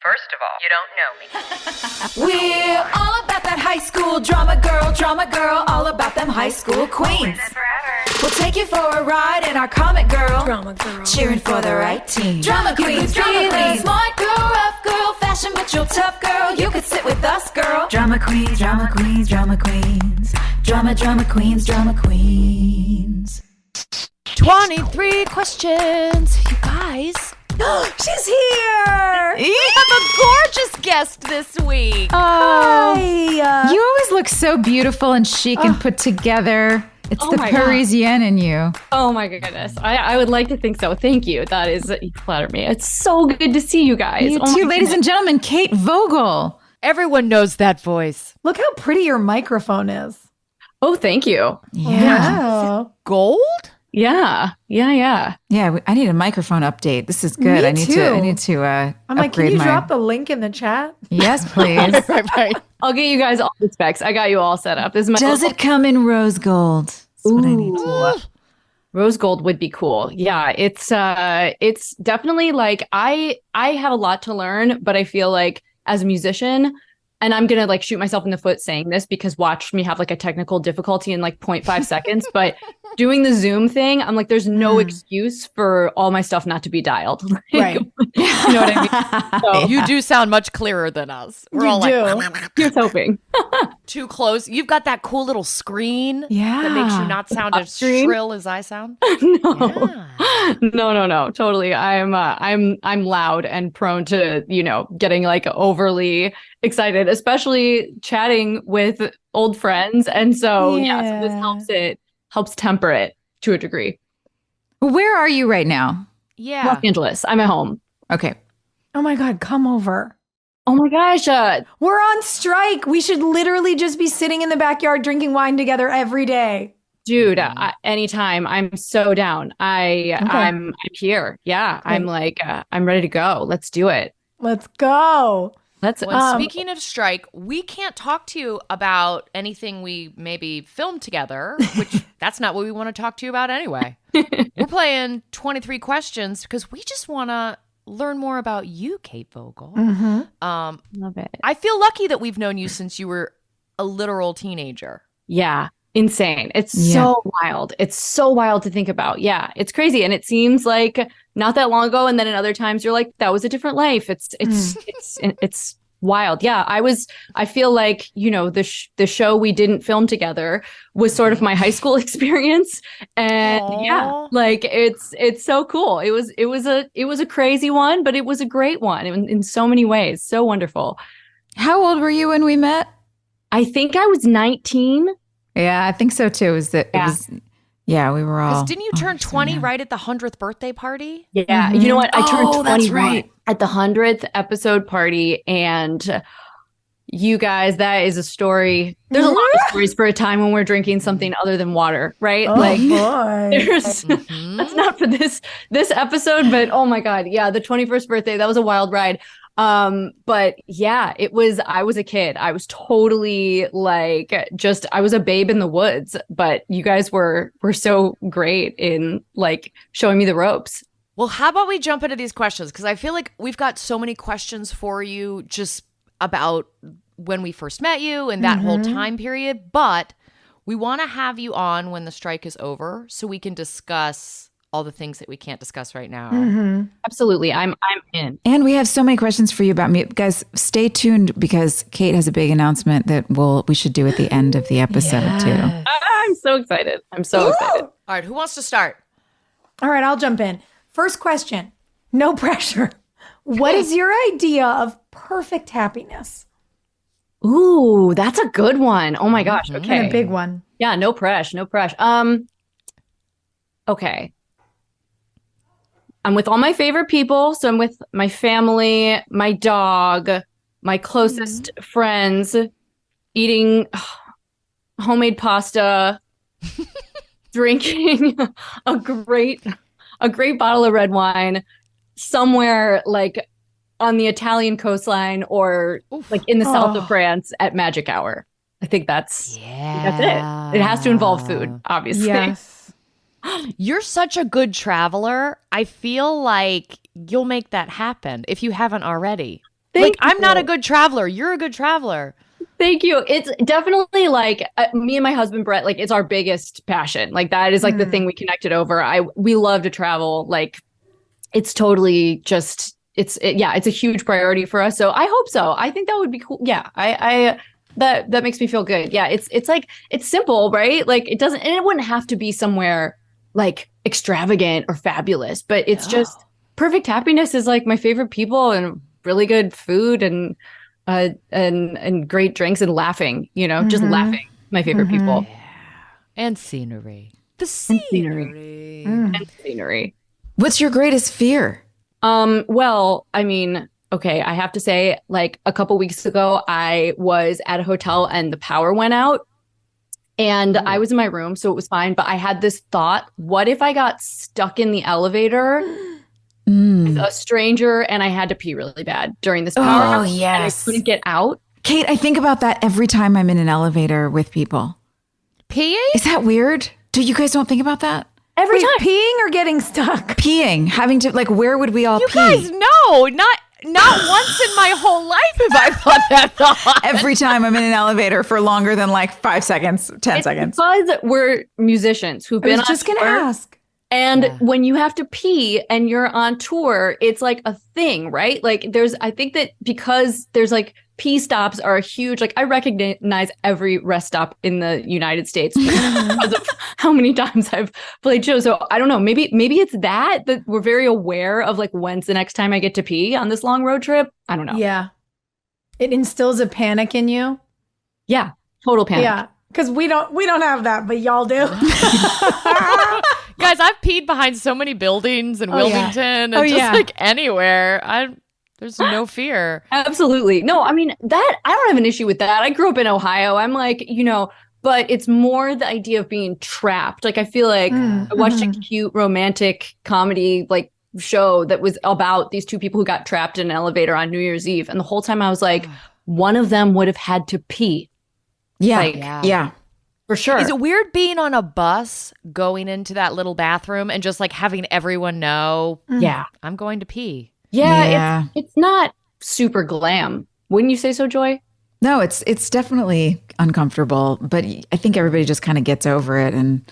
First of all, you don't know me. We're all about that high school drama, girl, all about them high school queens. We'll take you for a ride in our comic girl, cheering for the right team. Drama queens, smart girl, rough girl, fashion but you're tough girl. You could sit with us, girl. Drama queens, drama queens, drama queens, drama queens, drama queens. 23 questions, you guys. She's here! You have a gorgeous guest this week. Oh, you always look so beautiful and chic and put together. It's the Parisienne in you. Oh my goodness. I would like to think so. Thank you. That is, you flatter me. It's so good to see you guys. You too, ladies and gentlemen, Kate Voegele. Everyone knows that voice. Look how pretty your microphone is. Oh, thank you. Yeah. Wow. Gold? Yeah. Yeah, I need a microphone update. This is good. Me I need too. to I'm like, can you drop the link in the chat? Yes, please. Right. I'll get you guys all the specs. I got you all set up. This is my Does it come in rose gold? That's what I need to. Rose gold would be cool. Yeah, it's definitely like I have a lot to learn, but I feel like as a musician, and I'm going to like shoot myself in the foot saying this because watch me have like a technical difficulty in like 0.5 seconds. But doing the Zoom thing, I'm like, there's no excuse for all my stuff not to be dialed. Right. You know what I mean? So, You do sound much clearer than us. We're all like, here's hoping. too close. You've got that cool little screen Yeah. that makes you not sound as screen? shrill as I sound. No. Yeah. No. Totally. I'm loud and prone to, getting like overly excited, especially chatting with old friends. And so, so this helps temper it to a degree. Where are you right now? Yeah. Los Angeles. I'm at home. Okay. Oh my God, come over. Oh my gosh. We're on strike. We should literally just be sitting in the backyard drinking wine together every day. Dude, anytime. I'm so down. I'm here. Yeah. Great. I'm like, I'm ready to go. Let's do it. Let's go. Well, speaking of strike, we can't talk to you about anything we maybe filmed together, which that's not what we want to talk to you about anyway. We're playing 23 questions because we just want to learn more about you, Kate Voegele. Mm-hmm. Love it. I feel lucky that we've known you since you were a literal teenager. Yeah. Insane. It's so wild. It's so wild to think about. Yeah. It's crazy. And it seems like not that long ago. And then in other times you're like, that was a different life. It's wild. Yeah. I feel like, the show we didn't film together was sort of my high school experience. And like it's so cool. It was a crazy one, but it was a great one in so many ways. So wonderful. How old were you when we met? I think I was 19. Yeah, I think so too. We were all. Didn't you turn 20 right at the 100th birthday party? Yeah. Mm-hmm. You know what? I turned 20 right. at the 100th episode party. And you guys, that is a story. There's a lot of stories for a time when we're drinking something other than water, right? Oh, boy. That's not for this episode, but oh my God. Yeah. The 21st birthday, that was a wild ride. But yeah, I was a kid. I was totally like, I was a babe in the woods, but you guys were so great in like showing me the ropes. Well, how about we jump into these questions? Because I feel like we've got so many questions for you just about when we first met you and that whole time period. But we want to have you on when the strike is over so we can discuss all the things that we can't discuss right now. Mm-hmm. Absolutely. I'm in. And we have so many questions for you about me. Guys, stay tuned because Kate has a big announcement that we should do at the end of the episode too. I'm so excited. excited. All right, who wants to start? All right, I'll jump in. First question. No pressure. What is your idea of perfect happiness? Ooh, that's a good one. Oh my gosh. Okay. And a big one. Yeah, no pressure. Okay. I'm with all my favorite people. So I'm with my family, my dog, my closest friends, eating homemade pasta, drinking a great bottle of red wine somewhere like on the Italian coastline or like in the south of France at magic hour. I think that's it. It has to involve food, obviously. Yes. You're such a good traveler. I feel like you'll make that happen if you haven't already. I'm not a good traveler. You're a good traveler. Thank you. It's definitely like me and my husband Brett, like it's our biggest passion. Like that is like the thing we connected over. We love to travel. Like it's totally just it's a huge priority for us. So I hope so. I think that would be cool. Yeah. I that makes me feel good. Yeah. It's like it's simple, right? Like it doesn't, and it wouldn't have to be somewhere like extravagant or fabulous, but it's just perfect happiness is like my favorite people and really good food and great drinks and laughing, just laughing. My favorite people. Yeah. And scenery. The scenery. And scenery. What's your greatest fear? Well, I mean, okay, I have to say, like a couple weeks ago, I was at a hotel and the power went out and I was in my room, so it was fine. But I had this thought, what if I got stuck in the elevator with a stranger and I had to pee really bad during this power outage and I couldn't get out? Kate, I think about that every time I'm in an elevator with people. Peeing? Is that weird? You guys don't think about that? Every time. Peeing or getting stuck? Peeing, having to, like, where would we all You pee? guys, no, not once in my whole life have I thought that thought. Every time I'm in an elevator for longer than like 5 seconds, 10 seconds. Because we're musicians who've been I was just going to tour. ask. And when you have to pee and you're on tour, it's like a thing, right? Like I think that because there's like pee stops are huge. Like I recognize every rest stop in the United States because of how many times I've played shows. So I don't know, maybe it's that we're very aware of like when's the next time I get to pee on this long road trip. I don't know. Yeah. It instills a panic in you. Yeah. Total panic. Yeah. Because we don't have that, but y'all do. Guys, I've peed behind so many buildings in Wilmington and just like anywhere. There's no fear. Absolutely. No, I mean, I don't have an issue with that. I grew up in Ohio. I'm like, but it's more the idea of being trapped. Like, I feel like I watched a cute romantic comedy, like, show that was about these two people who got trapped in an elevator on New Year's Eve. And the whole time I was like, one of them would have had to pee. Yeah. Like, yeah. For sure. Is it weird being on a bus, going into that little bathroom and just like having everyone know, I'm going to pee? Yeah. It's not super glam. Wouldn't you say so, Joy? No, it's definitely uncomfortable, but I think everybody just kind of gets over it, and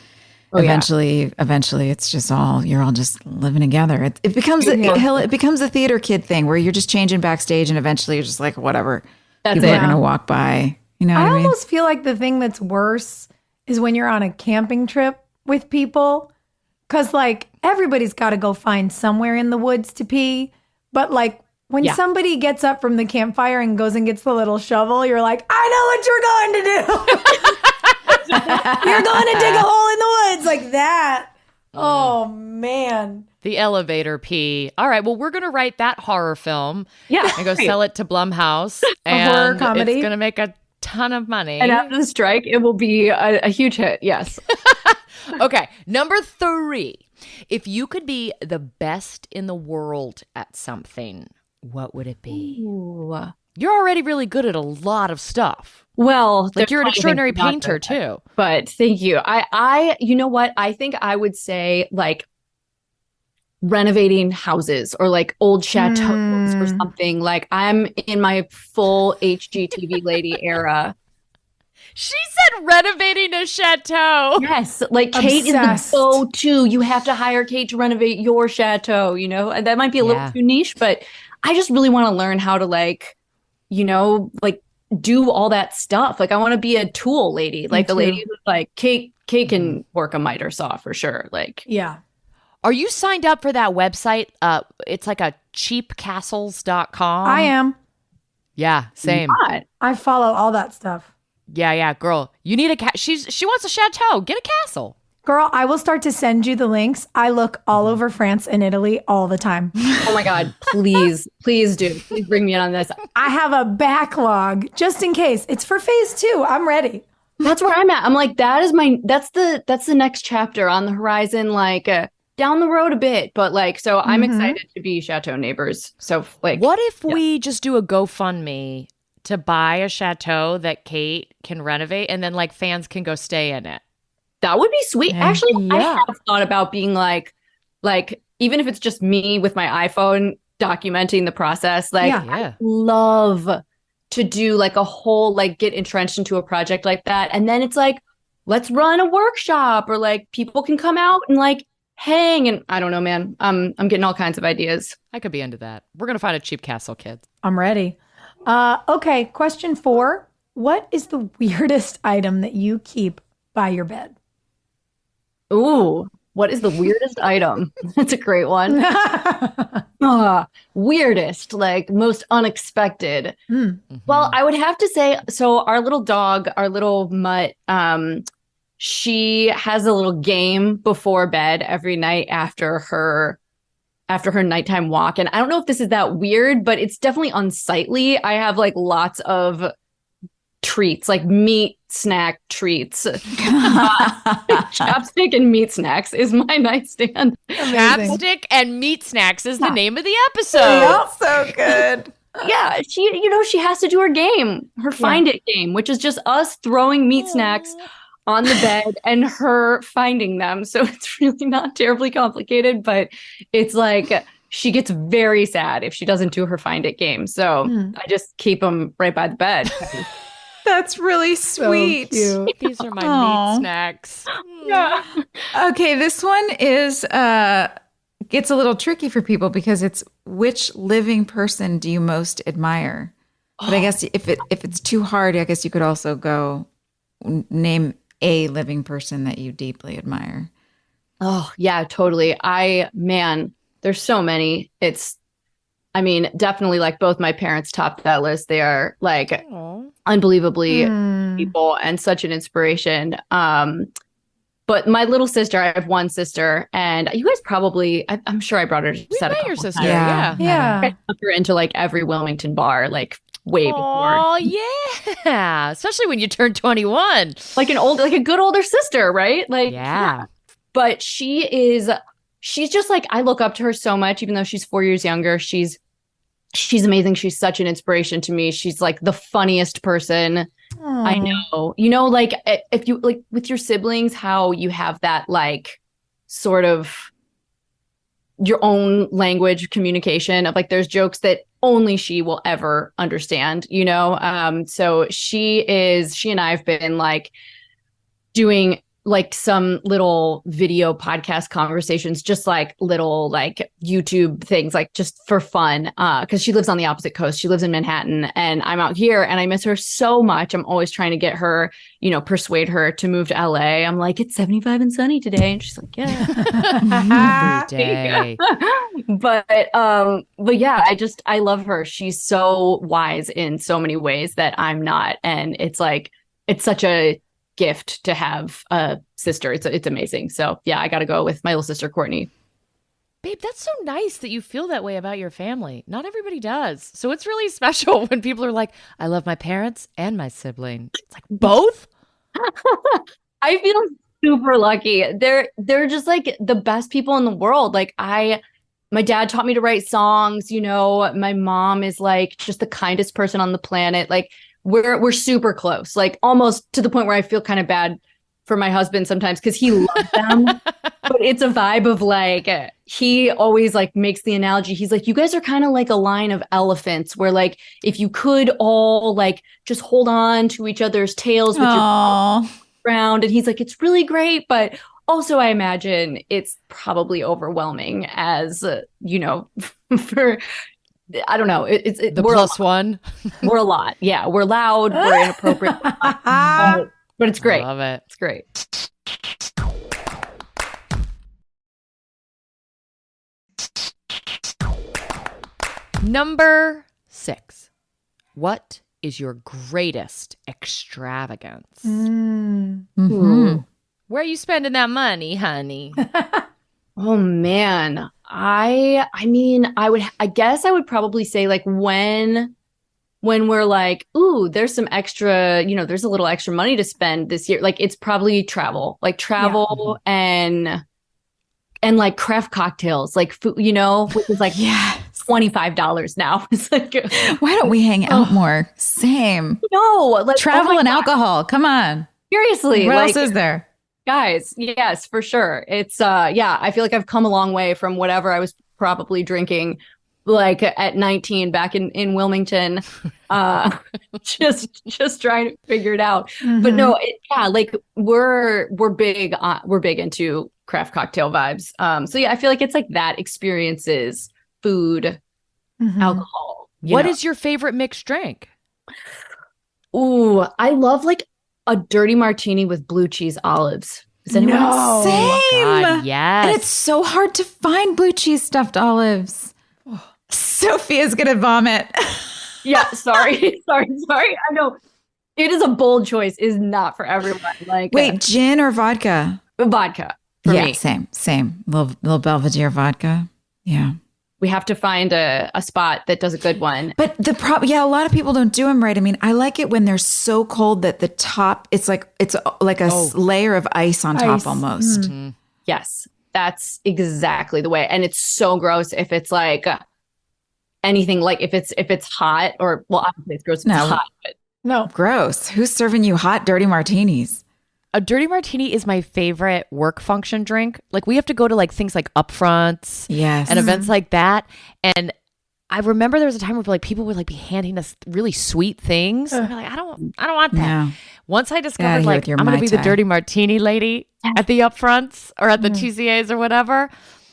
eventually it's just you're all just living together. It becomes it becomes a theater kid thing where you're just changing backstage, and eventually you're just like, whatever. People are gonna walk by. You know what I mean? almost feel like the thing that's worse is when you're on a camping trip with people, because like everybody's got to go find somewhere in the woods to pee, but like when somebody gets up from the campfire and goes and gets the little shovel, you're like, I know what you're going to do. You're going to dig a hole in the woods like that. Oh, man. The elevator pee. All right. Well, we're going to write that horror film and go sell it to Blumhouse. A horror comedy. It's going to make a ton of money. And after the strike, it will be a huge hit. Yes. Okay. Number 3. If you could be the best in the world at something, what would it be? Ooh. You're already really good at a lot of stuff. Well, like you're an extraordinary painter too. But thank you. I you know what? I think I would say like renovating houses or like old chateaus or something. Like I'm in my full HGTV lady era. She said renovating a chateau. Yes, like Kate is the go-to. You have to hire Kate to renovate your chateau, and that might be a little too niche, but I just really want to learn how to like do all that stuff. Like I want to be a tool lady, like the lady who's like Kate can work a miter saw for sure. Like, yeah. Are you signed up for that website? It's like a cheapcastles.com. I am. Yeah, same. I follow all that stuff. Yeah, girl. You need she wants a chateau. Get a castle. Girl, I will start to send you the links. I look all over France and Italy all the time. Oh my God, please do. Please bring me in on this. I have a backlog just in case. It's for phase 2. I'm ready. That's where I'm at. I'm like, that's the next chapter on the horizon, like down the road a bit. But like, so I'm excited to be chateau neighbors. So like, what if we just do a GoFundMe to buy a chateau that Kate can renovate and then like fans can go stay in it? That would be sweet. Yeah. Actually, I have thought about being like, even if it's just me with my iPhone documenting the process. Like Yeah. I love to do like a whole, like get entrenched into a project like that. And then it's like, let's run a workshop, or like people can come out and like hang. And I don't know, man, I'm getting all kinds of ideas. I could be into that. We're going to find a cheap castle, kids. I'm ready. Okay, question 4. What is the weirdest item that you keep by your bed? Ooh, what is the weirdest item? That's a great one. Weirdest, like most unexpected. Well, I would have to say, so our little dog, our little mutt, she has a little game before bed every night after her nighttime walk. And I don't know if this is that weird, but it's definitely unsightly. I have like lots of treats, like meat snack treats. Chapstick and meat snacks is my nightstand. Chapstick and meat snacks is the name of the episode. Yep. So good. Yeah, she has to do her game, her find it game, which is just us throwing meat snacks on the bed and her finding them. So it's really not terribly complicated, but it's like she gets very sad if she doesn't do her find it game. So I just keep them right by the bed. That's really sweet. So cute. These are my meat snacks. Yeah. Okay, this one is gets a little tricky for people because it's which living person do you most admire? But I guess if it's too hard, I guess you could also go name a living person that you deeply admire. Oh, yeah, totally. There's so many. Definitely like both my parents topped that list. They are like unbelievably people and such an inspiration. But my little sister, I have one sister, and you guys probably, I'm sure I brought her to set a couple your sister, times. yeah. I took her into like every Wilmington bar, like way before. Oh yeah, especially when you turn 21. Like a good older sister, right? Like Yeah. But she's just like, I look up to her so much, even though she's 4 years younger. She's amazing. She's such an inspiration to me. She's like the funniest person I know. You know, like if you like with your siblings, how you have that like sort of your own language communication of like there's jokes that only she will ever understand, you know? So she and I have been like doing like some little video podcast conversations, just like little like YouTube things, like just for fun. Cause she lives on the opposite coast. She lives in Manhattan and I'm out here and I miss her so much. I'm always trying to get her, persuade her to move to LA. I'm like, it's 75 and sunny today. And she's like, yeah. Every day. But yeah, I love her. She's so wise in so many ways that I'm not. And it's like, it's such a gift to have a sister. It's amazing. So yeah, I got to go with my little sister, Courtney. Babe, that's so nice that you feel that way about your family. Not everybody does. So it's really special when people are like, I love my parents and my sibling. It's like both? I feel super lucky. They're just like the best people in the world. Like my dad taught me to write songs, my mom is like just the kindest person on the planet. Like we're super close, like almost to the point where I feel kind of bad for my husband sometimes because he loves them. But it's a vibe of like, he always like makes the analogy. He's like, you guys are kind of like a line of elephants where like, if you could all like just hold on to each other's tails with your ground. And he's like, it's really great. But also I imagine it's probably overwhelming as, for, I don't know. The plus one. We're a lot. Yeah. We're loud. We're inappropriate. But it's great. I love it. It's great. Number 6. What is your greatest extravagance? Mm-hmm. Where are you spending that money, honey? Oh man. I guess I would probably say like when we're like, ooh, there's some extra, there's a little extra money to spend this year. Like it's probably travel and like craft cocktails, like food, which is like $25 now. It's like, why don't we hang out more? Same. No, like travel and alcohol. Come on. Seriously. What like, else is there? Guys, yes, for sure. It's I feel like I've come a long way from whatever I was probably drinking like at 19 back in Wilmington, just trying to figure it out. But no, like we're big into craft cocktail vibes. So yeah, I feel like it's like that, experiences, food, alcohol. What is your favorite mixed drink? Ooh, I love like a dirty martini with blue cheese olives. Is anyone No. Same. God, yes. And it's so hard to find blue cheese stuffed olives. Sophia's gonna vomit. Yeah, sorry. I know it is a bold choice. It is not for everyone. Like, Wait, gin or vodka? vodka for Yeah, me. same. Little Belvedere vodka. Yeah. We have to find a spot that does a good one. But a lot of people don't do them right. I mean, I like it when they're so cold that the top, it's like a layer of ice on top almost. Yes, that's exactly the way. And it's so gross if it's like anything, like if it's hot, or well, obviously it's gross if it's hot. But No. Gross. Who's serving you hot, dirty martinis? A dirty martini is my favorite work function drink. Like we have to go to like things like upfronts Yes. and events like that. And I remember there was a time where like people would like be handing us really sweet things. And we're like, I don't want that. No. Once I Get outta discovered here like with your I'm gonna Mai be the Tai. dirty martini lady at the upfronts or at the TCAs or whatever,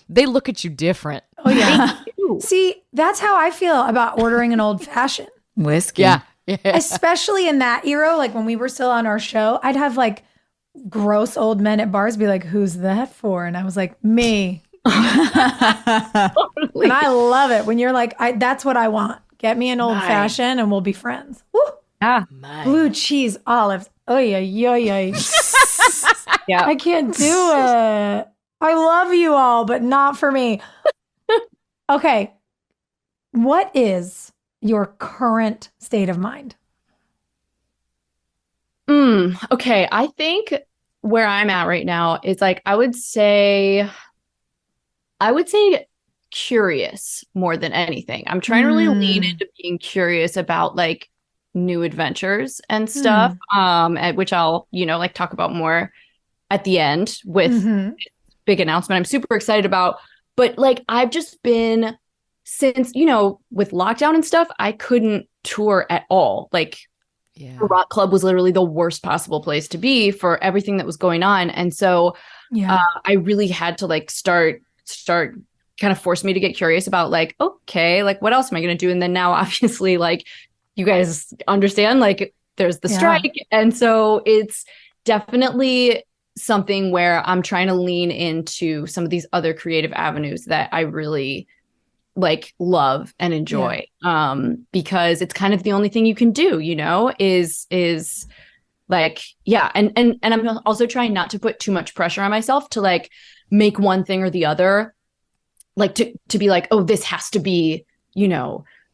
they look at you different. Oh, yeah. See, that's how I feel about ordering an old fashioned. Whiskey. Yeah. Especially in that era, like when we were still on our show, I'd have like gross old men at bars be like, "Who's that for?" And I was like, "Me." And I love it when you're like, "That's what I want. Get me an old fashioned, and we'll be friends." Woo. yeah, Blue cheese olives. Oh yeah. yeah. I can't do it. I love you all, but not for me. Okay. What is your current state of mind? Okay, I think where I'm at right now is like I would say curious more than anything. I'm trying to really lean into being curious about like new adventures and stuff, which I'll, like talk about more at the end with big announcement I'm super excited about. But like I've just been, since, with lockdown and stuff, I couldn't tour at all. Like the rock club was literally the worst possible place to be for everything that was going on. And so I really had to like start kind of force me to get curious about like, okay, like what else am I going to do? And then now obviously like you guys understand, like there's the strike. And so it's definitely something where I'm trying to lean into some of these other creative avenues that I really like love and enjoy, because it's kind of the only thing you can do, is like, and I'm also trying not to put too much pressure on myself to like make one thing or the other, like to be like, oh, this has to be,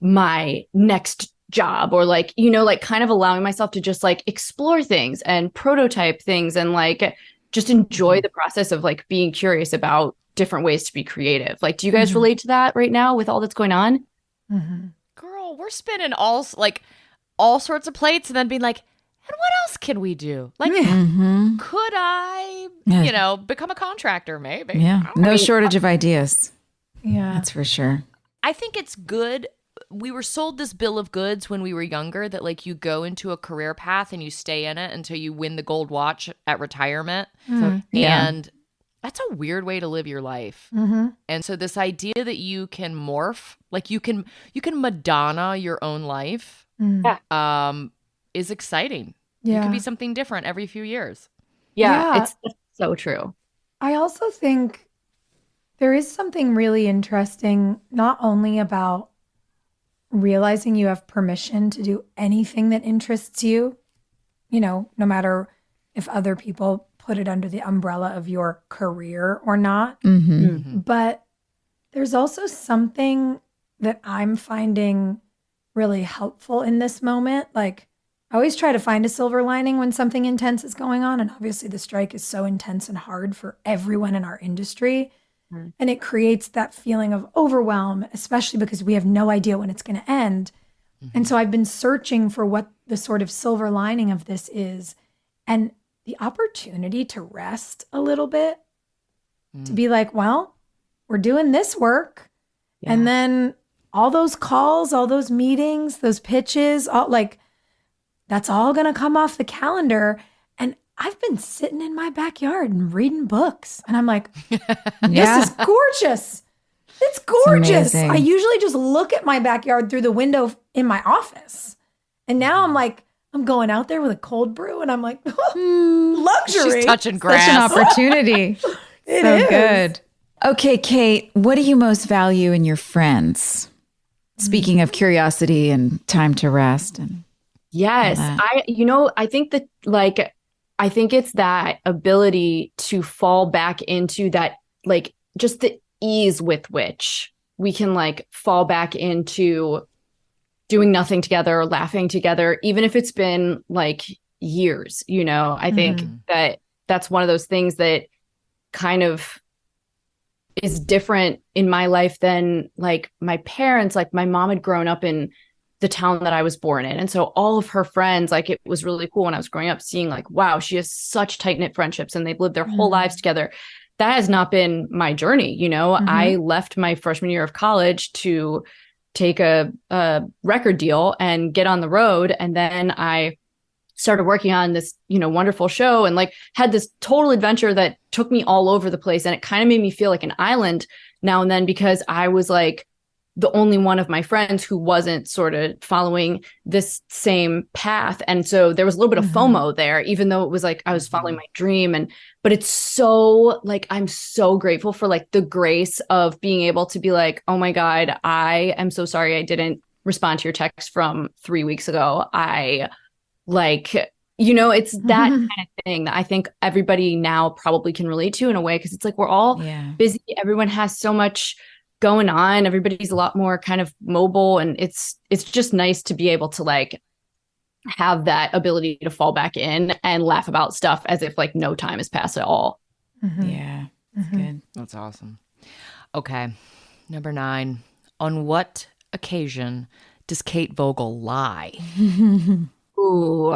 my next job, or like, like kind of allowing myself to just like explore things and prototype things and like just enjoy the process of like being curious about different ways to be creative. Like, do you guys relate to that right now with all that's going on? Girl, we're spinning all sorts of plates and then being like, and what else can we do? Like, could I, become a contractor? Maybe. Yeah. No shortage of ideas. Yeah. That's for sure. I think it's good. We were sold this bill of goods when we were younger that like you go into a career path and you stay in it until you win the gold watch at retirement. And that's a weird way to live your life. And so this idea that you can morph, like you can Madonna your own life, is exciting. You can be something different every few years. It's so true. I also think there is something really interesting, not only about realizing you have permission to do anything that interests you, no matter if other people put it under the umbrella of your career or not. But there's also something that I'm finding really helpful in this moment. Like, I always try to find a silver lining when something intense is going on. And obviously the strike is so intense and hard for everyone in our industry. And it creates that feeling of overwhelm, especially because we have no idea when it's going to end. And so I've been searching for what the sort of silver lining of this is. And the opportunity to rest a little bit, to be like, well, we're doing this work. And then all those calls, all those meetings, those pitches, all like that's all going to come off the calendar. And I've been sitting in my backyard and reading books. And I'm like, this is gorgeous. It's gorgeous. I usually just look at my backyard through the window in my office. And now I'm like, I'm going out there with a cold brew and I'm like, luxury. She's touching grass. Such an opportunity. It so is. good. Okay, Kate, what do you most value in your friends? Speaking of curiosity and time to rest and Yes. I think that I think it's that ability to fall back into that, like just the ease with which we can like fall back into doing nothing together, laughing together, even if it's been like years, I think that that's one of those things that kind of is different in my life than like my parents. Like my mom had grown up in the town that I was born in. And so all of her friends, like it was really cool when I was growing up seeing like, wow, she has such tight-knit friendships and they've lived their whole lives together. That has not been my journey. I left my freshman year of college to take a record deal and get on the road. And then I started working on this, wonderful show and like had this total adventure that took me all over the place. And it kind of made me feel like an island now and then because I was like the only one of my friends who wasn't sort of following this same path. And so there was a little bit of FOMO there, even though it was like I was following my dream. But it's so like, I'm so grateful for like the grace of being able to be like, oh my God, I am so sorry I didn't respond to your text from 3 weeks ago. It's that kind of thing that I think everybody now probably can relate to in a way, because it's like we're all busy. Everyone has so much going on. Everybody's a lot more kind of mobile, and it's just nice to be able to like have that ability to fall back in and laugh about stuff as if like no time has passed at all. Yeah, that's good. That's awesome. Okay, number 9. On what occasion does Kate Voegele lie? Ooh,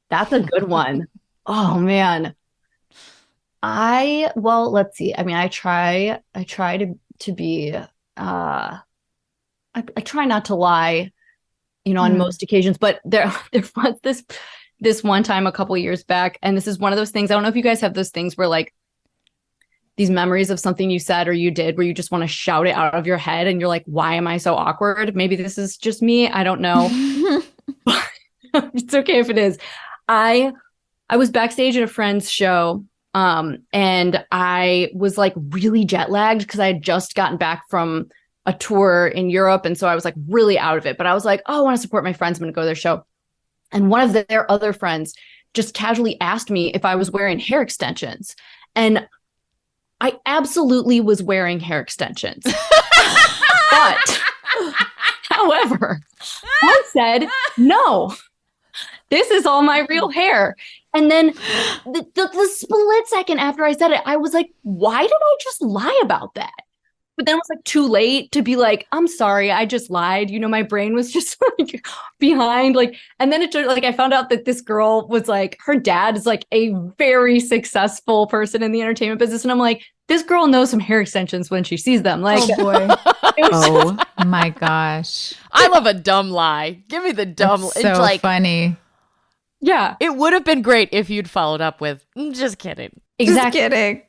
that's a good one. Oh man. Let's see. I mean, I try to be, I try not to lie, on most occasions, but there was this one time a couple years back. And this is one of those things. I don't know if you guys have those things where like these memories of something you said or you did where you just want to shout it out of your head and you're like, why am I so awkward? Maybe this is just me. I don't know. It's okay if it is. I was backstage at a friend's show. And I was like really jet lagged because I had just gotten back from a tour in Europe. And so I was like really out of it, but I was like, oh, I want to support my friends. I'm going to go to their show. And one of their other friends just casually asked me if I was wearing hair extensions. And I absolutely was wearing hair extensions. But however, I said, no, this is all my real hair. And then the split second after I said it, I was like, why did I just lie about that? But then it was like too late to be like, I'm sorry, I just lied. My brain was just like behind and then it turned like I found out that this girl was like, her dad is like a very successful person in the entertainment business. And I'm like, this girl knows some hair extensions when she sees them. Like, oh boy. Oh my gosh. I love a dumb lie. Give me the dumb. It's so funny. Yeah. It would have been great if you'd followed up with, just kidding. Exactly. Just kidding.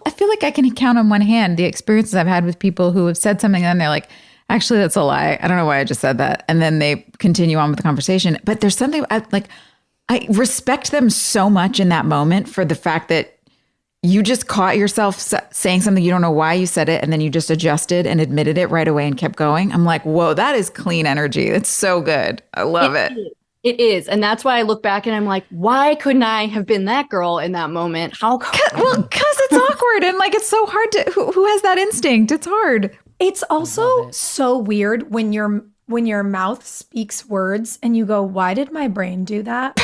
I feel like I can count on one hand the experiences I've had with people who have said something and then they're like, actually, that's a lie. I don't know why I just said that. And then they continue on with the conversation. But there's something I respect them so much in that moment for the fact that you just caught yourself saying something you don't know why you said it. And then you just adjusted and admitted it right away and kept going. I'm like, whoa, that is clean energy. It's so good. I love it. It is. And that's why I look back and I'm like, why couldn't I have been that girl in that moment? How come? Well, because it's awkward and like it's so hard to who has that instinct? It's hard. It's also so weird when your mouth speaks words and you go, why did my brain do that?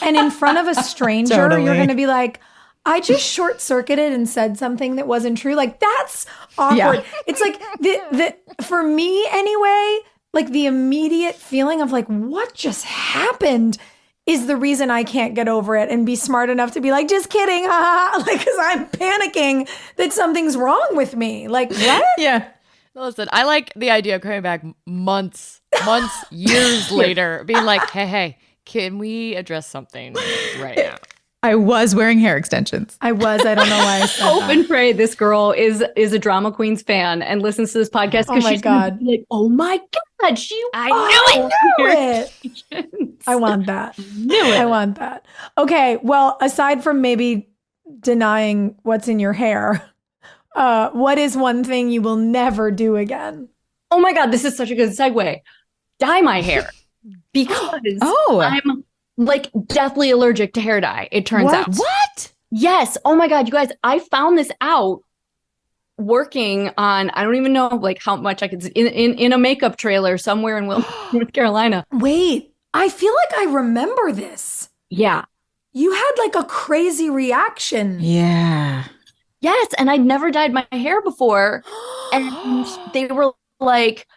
And in front of a stranger, Totally. You're going to be like, I just short circuited and said something that wasn't true. Like that's awkward. Yeah. It's like the for me anyway, like the immediate feeling of like, what just happened is the reason I can't get over it and be smart enough to be like, just kidding. Like, cause I'm panicking that something's wrong with me. Like what? Yeah. Listen, I like the idea of coming back months, years later, being like, hey, can we address something right now? I was wearing hair extensions. I don't know why I said Hope that. and pray this girl is a Drama Queens fan and listens to this podcast. Oh my she's God. like, oh my God, I knew it. I want that. I want that. Okay. Well, aside from maybe denying what's in your hair, what is one thing you will never do again? Oh my God, this is such a good segue. Dye my hair because I'm like deathly allergic to hair dye, it turns out. What? Yes. Oh my God, you guys, I found this out working on, I don't even know like how much I could, in a makeup trailer somewhere in North Carolina. Wait, I feel like I remember this. Yeah. You had like a crazy reaction. Yeah. Yes. And I'd never dyed my hair before. And they were like,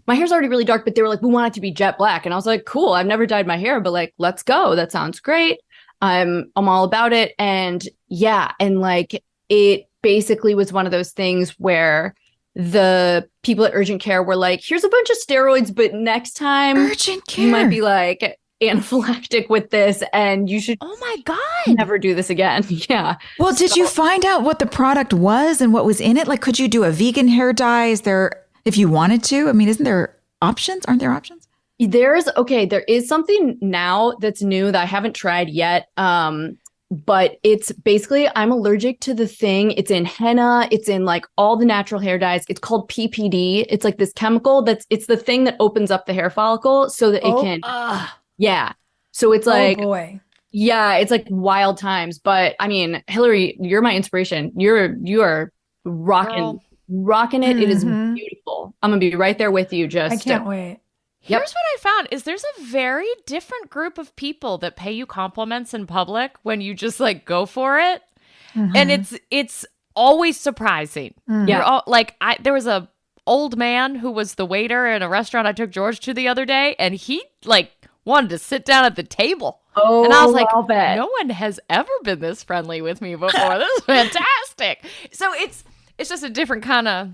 my hair's already really dark, but they were like, we want it to be jet black. And I was like, cool. I've never dyed my hair, but like, let's go. That sounds great. I'm all about it. And yeah. And like, it basically was one of those things where the people at urgent care were like, here's a bunch of steroids, but next time Urgent care. you might be like anaphylactic with this and you should Oh my God. never do this again. Yeah. Well, did you find out what the product was and what was in it? Like, could you do a vegan hair dye? Is there, if you wanted to? I mean, isn't there options? Aren't there options? There is something now that's new that I haven't tried yet. But it's basically, I'm allergic to the thing. It's in henna. It's in like all the natural hair dyes. It's called PPD. It's like this chemical it's the thing that opens up the hair follicle so that it can. Yeah. So it's like, oh boy. Yeah, it's like wild times. But I mean, Hilarie, you're my inspiration. You are rocking it. Mm-hmm. It is beautiful. I'm gonna be right there with you. I can't wait. Here's what I found is there's a very different group of people that pay you compliments in public when you just like go for it. And it's always surprising. Yeah. There was a old man who was the waiter in a restaurant I took George to the other day, and he like wanted to sit down at the table. Oh, and I was like, I'll bet. no one has ever been this friendly with me before. This is fantastic. So it's just a different kind of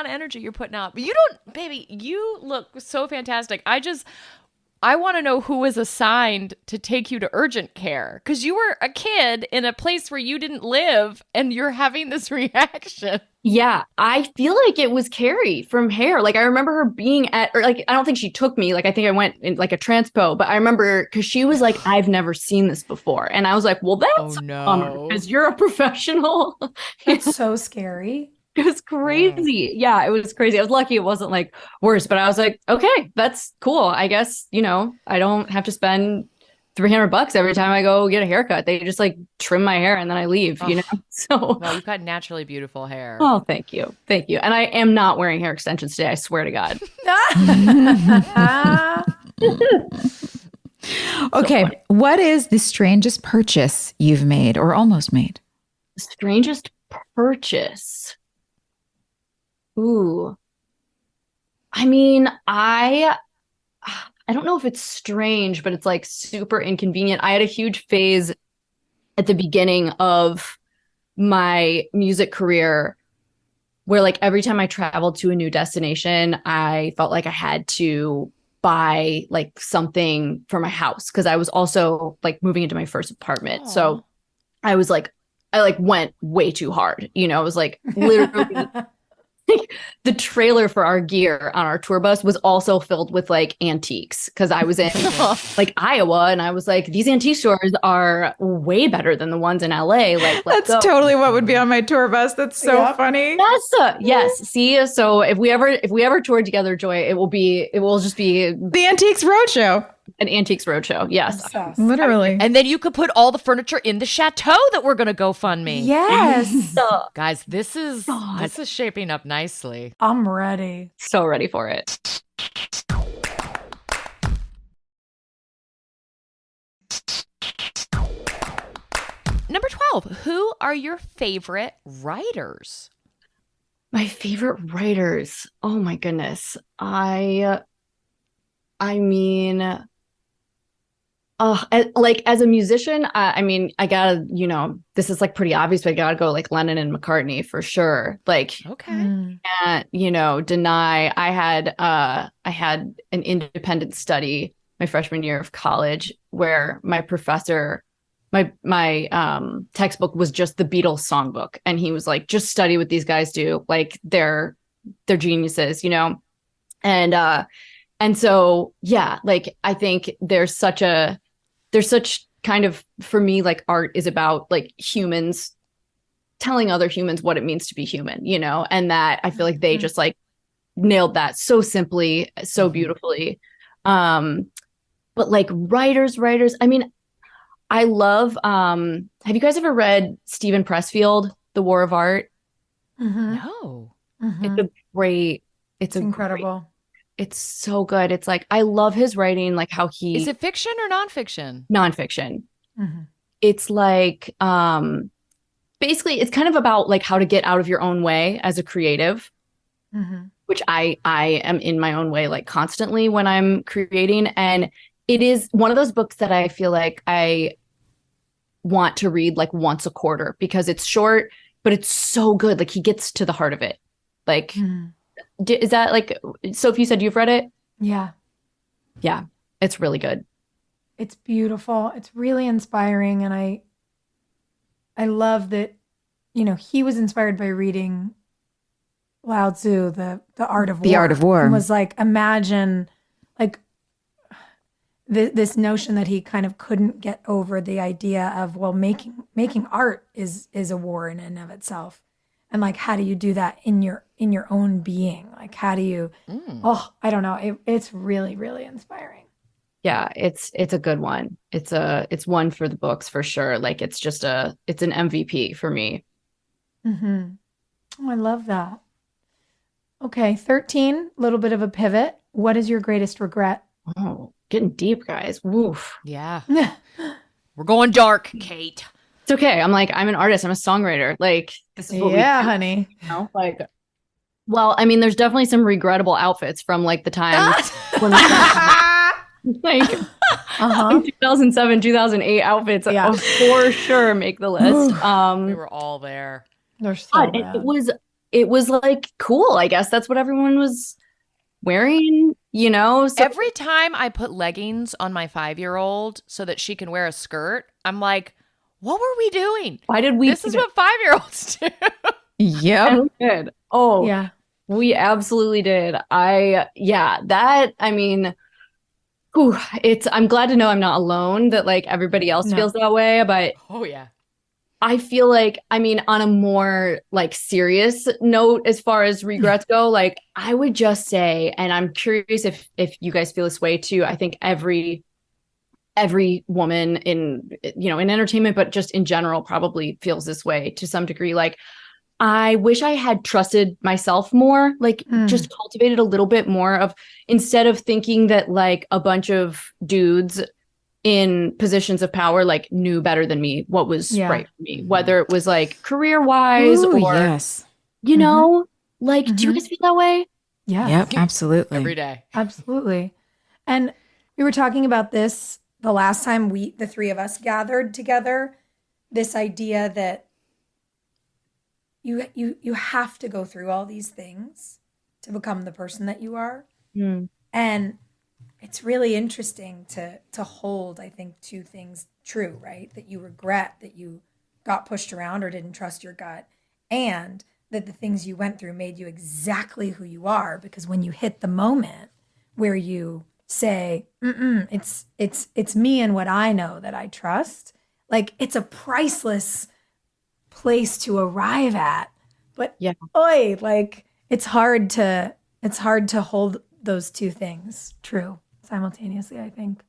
energy you're putting out. But you don't, baby, you look so fantastic. I want to know who was assigned to take you to urgent care because you were a kid in a place where you didn't live and you're having this reaction. Yeah, I feel like it was Carrie from Hair. Like I remember her being I don't think she took me. Like I think I went in like a transpo, but I remember because she was like, I've never seen this before. And I was like, well, that's because you're a professional. It's so scary. It was crazy. Yeah, it was crazy. I was lucky it wasn't like worse, but I was like, okay, that's cool. I guess, I don't have to spend $300 every time I go get a haircut. They just like trim my hair and then I leave, So Well, you've got naturally beautiful hair. Oh, thank you. Thank you. And I am not wearing hair extensions today. I swear to God. Okay. What is the strangest purchase you've made or almost made? Strangest purchase. Ooh. I mean, I don't know if it's strange, but it's like super inconvenient. I had a huge phase at the beginning of my music career where like every time I traveled to a new destination, I felt like I had to buy like something for my house because I was also like moving into my first apartment. Aww. So I was like, I went way too hard. It was like literally the trailer for our gear on our tour bus was also filled with like antiques because I was in like Iowa and I was like, these antique stores are way better than the ones in LA. Like, that's totally what would be on my tour bus. That's so funny. Yes. See, so if we ever tour together, Joy, it will just be the Antiques Roadshow. An Antiques Roadshow. Yes. Literally. And then you could put all the furniture in the chateau that we're going to go fund me. Yes. Guys, this is shaping up nicely. I'm ready. So ready for it. Number 12, who are your favorite writers? My favorite writers. Oh my goodness. I mean, Like as a musician, I mean, I gotta, this is like pretty obvious, but I gotta go like Lennon and McCartney for sure. Like, Okay. can't, deny. I had an independent study my freshman year of college where my professor, my textbook was just the Beatles songbook, and he was like, just study what these guys do. Like they're geniuses, and so yeah, like I think there's such kind of, for me, like art is about like humans telling other humans what it means to be human, and that I feel like they just like nailed that so simply, so beautifully. But like writers, I mean, I love, have you guys ever read Stephen Pressfield, The War of Art? No. It's incredible. It's so good. It's like, I love his writing, like how he... Is it fiction or nonfiction? Nonfiction. It's like, basically, it's kind of about like how to get out of your own way as a creative, which I am in my own way, like constantly when I'm creating. And it is one of those books that I feel like I want to read like once a quarter because it's short, but it's so good. Like he gets to the heart of it. Like... Is that like, Sophie, you said you've read it? Yeah. Yeah. It's really good. It's beautiful. It's really inspiring. And I love that, he was inspired by reading Lao Tzu, the Art of War. The Art of War. And was like, imagine like this notion that he kind of couldn't get over the idea of, well, making art is a war in and of itself. And like, how do you do that in your own being? Like, how do you, I don't know. It's really, really inspiring. Yeah, it's a good one. It's one for the books for sure. Like it's an MVP for me. Oh, I love that. Okay. 13, a little bit of a pivot. What is your greatest regret? Oh, getting deep, guys. Woof. Yeah. We're going dark, Kate. It's okay. I'm an artist. I'm a songwriter. Like this is what we do, honey. Like, well, I mean, there's definitely some regrettable outfits from like the time when like 2007, 2008 outfits for sure make the list. We were all there. They're so bad. It was like cool. I guess that's what everyone was wearing, So Every time I put leggings on my 5-year-old so that she can wear a skirt, I'm like, what were we doing? Why did we? This is what 5-year-olds do. Yep. We did. Oh, yeah. We absolutely did. I'm glad to know I'm not alone, that like everybody else feels that way. But oh yeah. I feel like, on a more like serious note, as far as regrets go, like I would just say, and I'm curious if you guys feel this way too. I think every woman in entertainment, but just in general, probably feels this way to some degree. Like, I wish I had trusted myself more, like just cultivated a little bit more of, instead of thinking that like a bunch of dudes in positions of power, like knew better than me what was right for me, whether it was like career wise or, yes. Like, do you guys feel that way? Yeah. Yep, absolutely. Every day. Absolutely. And we were talking about this the last time the three of us gathered together, this idea that you have to go through all these things to become the person that you are. And it's really interesting to hold, I think, two things true, right? That you regret that you got pushed around or didn't trust your gut, and that the things you went through made you exactly who you are. Because when you hit the moment where you say, it's me and what I know that I trust, like it's a priceless place to arrive at. But like it's hard to hold those two things true simultaneously, I think.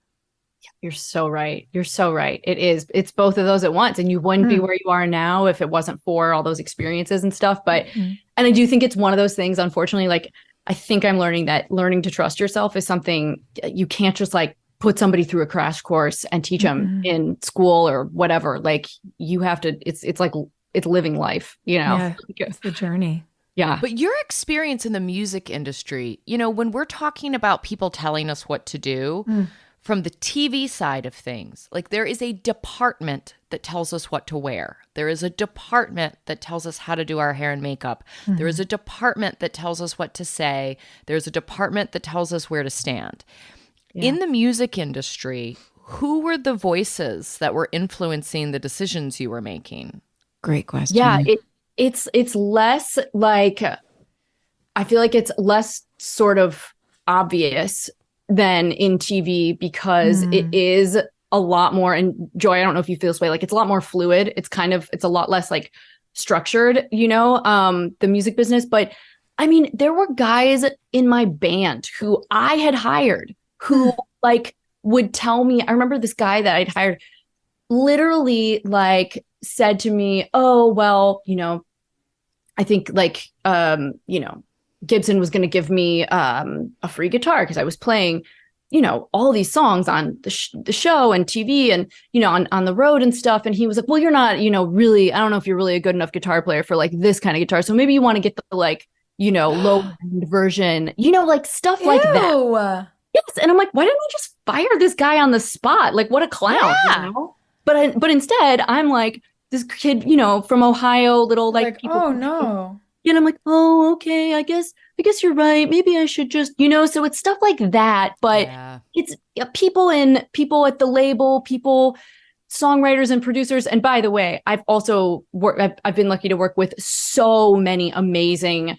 You're so right. It's both of those at once, and you wouldn't be where you are now if it wasn't for all those experiences and stuff. But and I do think it's one of those things, unfortunately, like I think I'm learning that learning to trust yourself is something you can't just like put somebody through a crash course and teach them in school or whatever. Like you have to, it's like, it's living life, Yeah, it's the journey. Yeah. But your experience in the music industry, when we're talking about people telling us what to do, from the TV side of things, like there is a department that tells us what to wear. There is a department that tells us how to do our hair and makeup. Mm-hmm. There is a department that tells us what to say. There's a department that tells us where to stand. Yeah. In the music industry, who were the voices that were influencing the decisions you were making? Great question. Yeah, it's less like, I feel like it's less sort of obvious than in TV because it is a lot more, and Joy, I don't know if you feel this way, like it's a lot more fluid. It's a lot less like structured, the music business. But I mean, there were guys in my band who I had hired who like would tell me, I remember this guy that I'd hired literally like said to me, oh, well, I think like, Gibson was going to give me a free guitar because I was playing, all these songs on the show and TV and, on the road and stuff. And he was like, well, you're not, really, I don't know if you're really a good enough guitar player for like this kind of guitar. So maybe you want to get the like, low end version, like stuff like that. Yes. And I'm like, why didn't I just fire this guy on the spot? Like, what a clown. Yeah. But instead, I'm like, this kid, from Ohio, little like people. Oh, no. And I'm like, oh, okay, I guess you're right. Maybe I should just, so it's stuff like that. But it's people at the label, people, songwriters and producers. And by the way, I've also I've been lucky to work with so many amazing,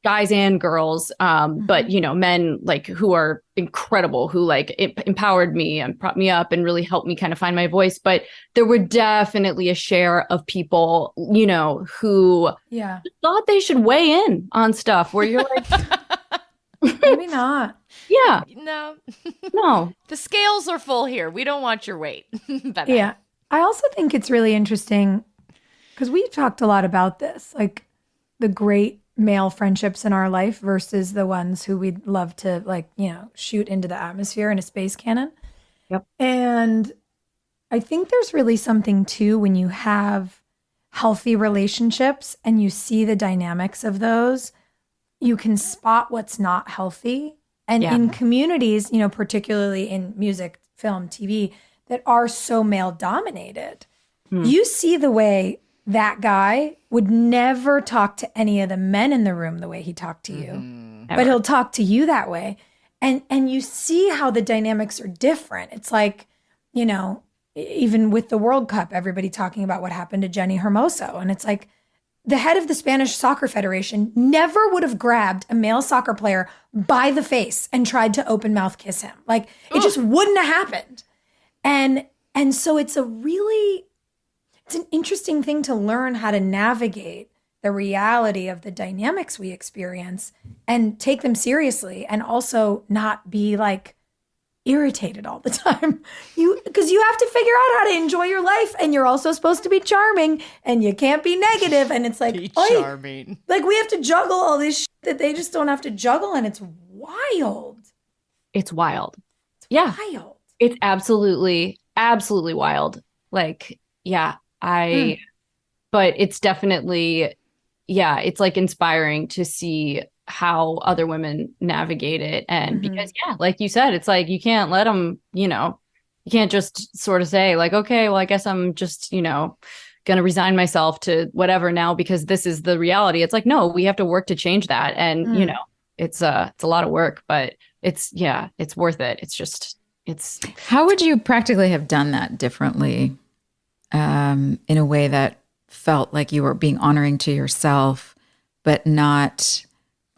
guys and girls, but men like who are incredible, who like empowered me and propped me up and really helped me kind of find my voice. But there were definitely a share of people, who thought they should weigh in on stuff where you're like, maybe not. Yeah, no. The scales are full here. We don't want your weight. Yeah, I also think it's really interesting because we've talked a lot about this, like the great male friendships in our life versus the ones who we'd love to like, shoot into the atmosphere in a space cannon. Yep. And I think there's really something too when you have healthy relationships and you see the dynamics of those, you can spot what's not healthy. And in communities, particularly in music, film, TV, that are so male dominated, you see the way that guy would never talk to any of the men in the room the way he talked to you, but he'll talk to you that way. And you see how the dynamics are different. It's like, even with the World Cup, everybody talking about what happened to Jenny Hermoso. And it's like the head of the Spanish Soccer Federation never would have grabbed a male soccer player by the face and tried to open mouth kiss him. Like it just wouldn't have happened. And so it's it's an interesting thing to learn how to navigate the reality of the dynamics we experience and take them seriously and also not be like irritated all the time. Because you have to figure out how to enjoy your life and you're also supposed to be charming and you can't be negative. And it's like, be charming. Like we have to juggle all this shit that they just don't have to juggle. And it's wild. It's wild. Wild. It's absolutely wild. Like, but it's definitely, it's like inspiring to see how other women navigate it. And because, like you said, it's like, you can't let them, you can't just sort of say like, okay, well, I guess I'm just, going to resign myself to whatever now because this is the reality. It's like, no, we have to work to change that. And, it's a lot of work, but it's worth it. How would you practically have done that differently? In a way that felt like you were being honoring to yourself, but not,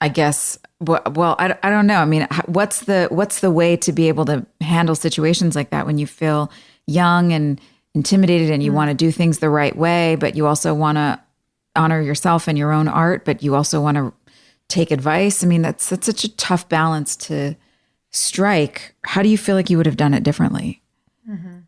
I guess, well, I don't know. I mean, what's the way to be able to handle situations like that when you feel young and intimidated and you want to do things the right way, but you also want to honor yourself and your own art, but you also want to take advice? I mean, that's such a tough balance to strike. How do you feel like you would have done it differently?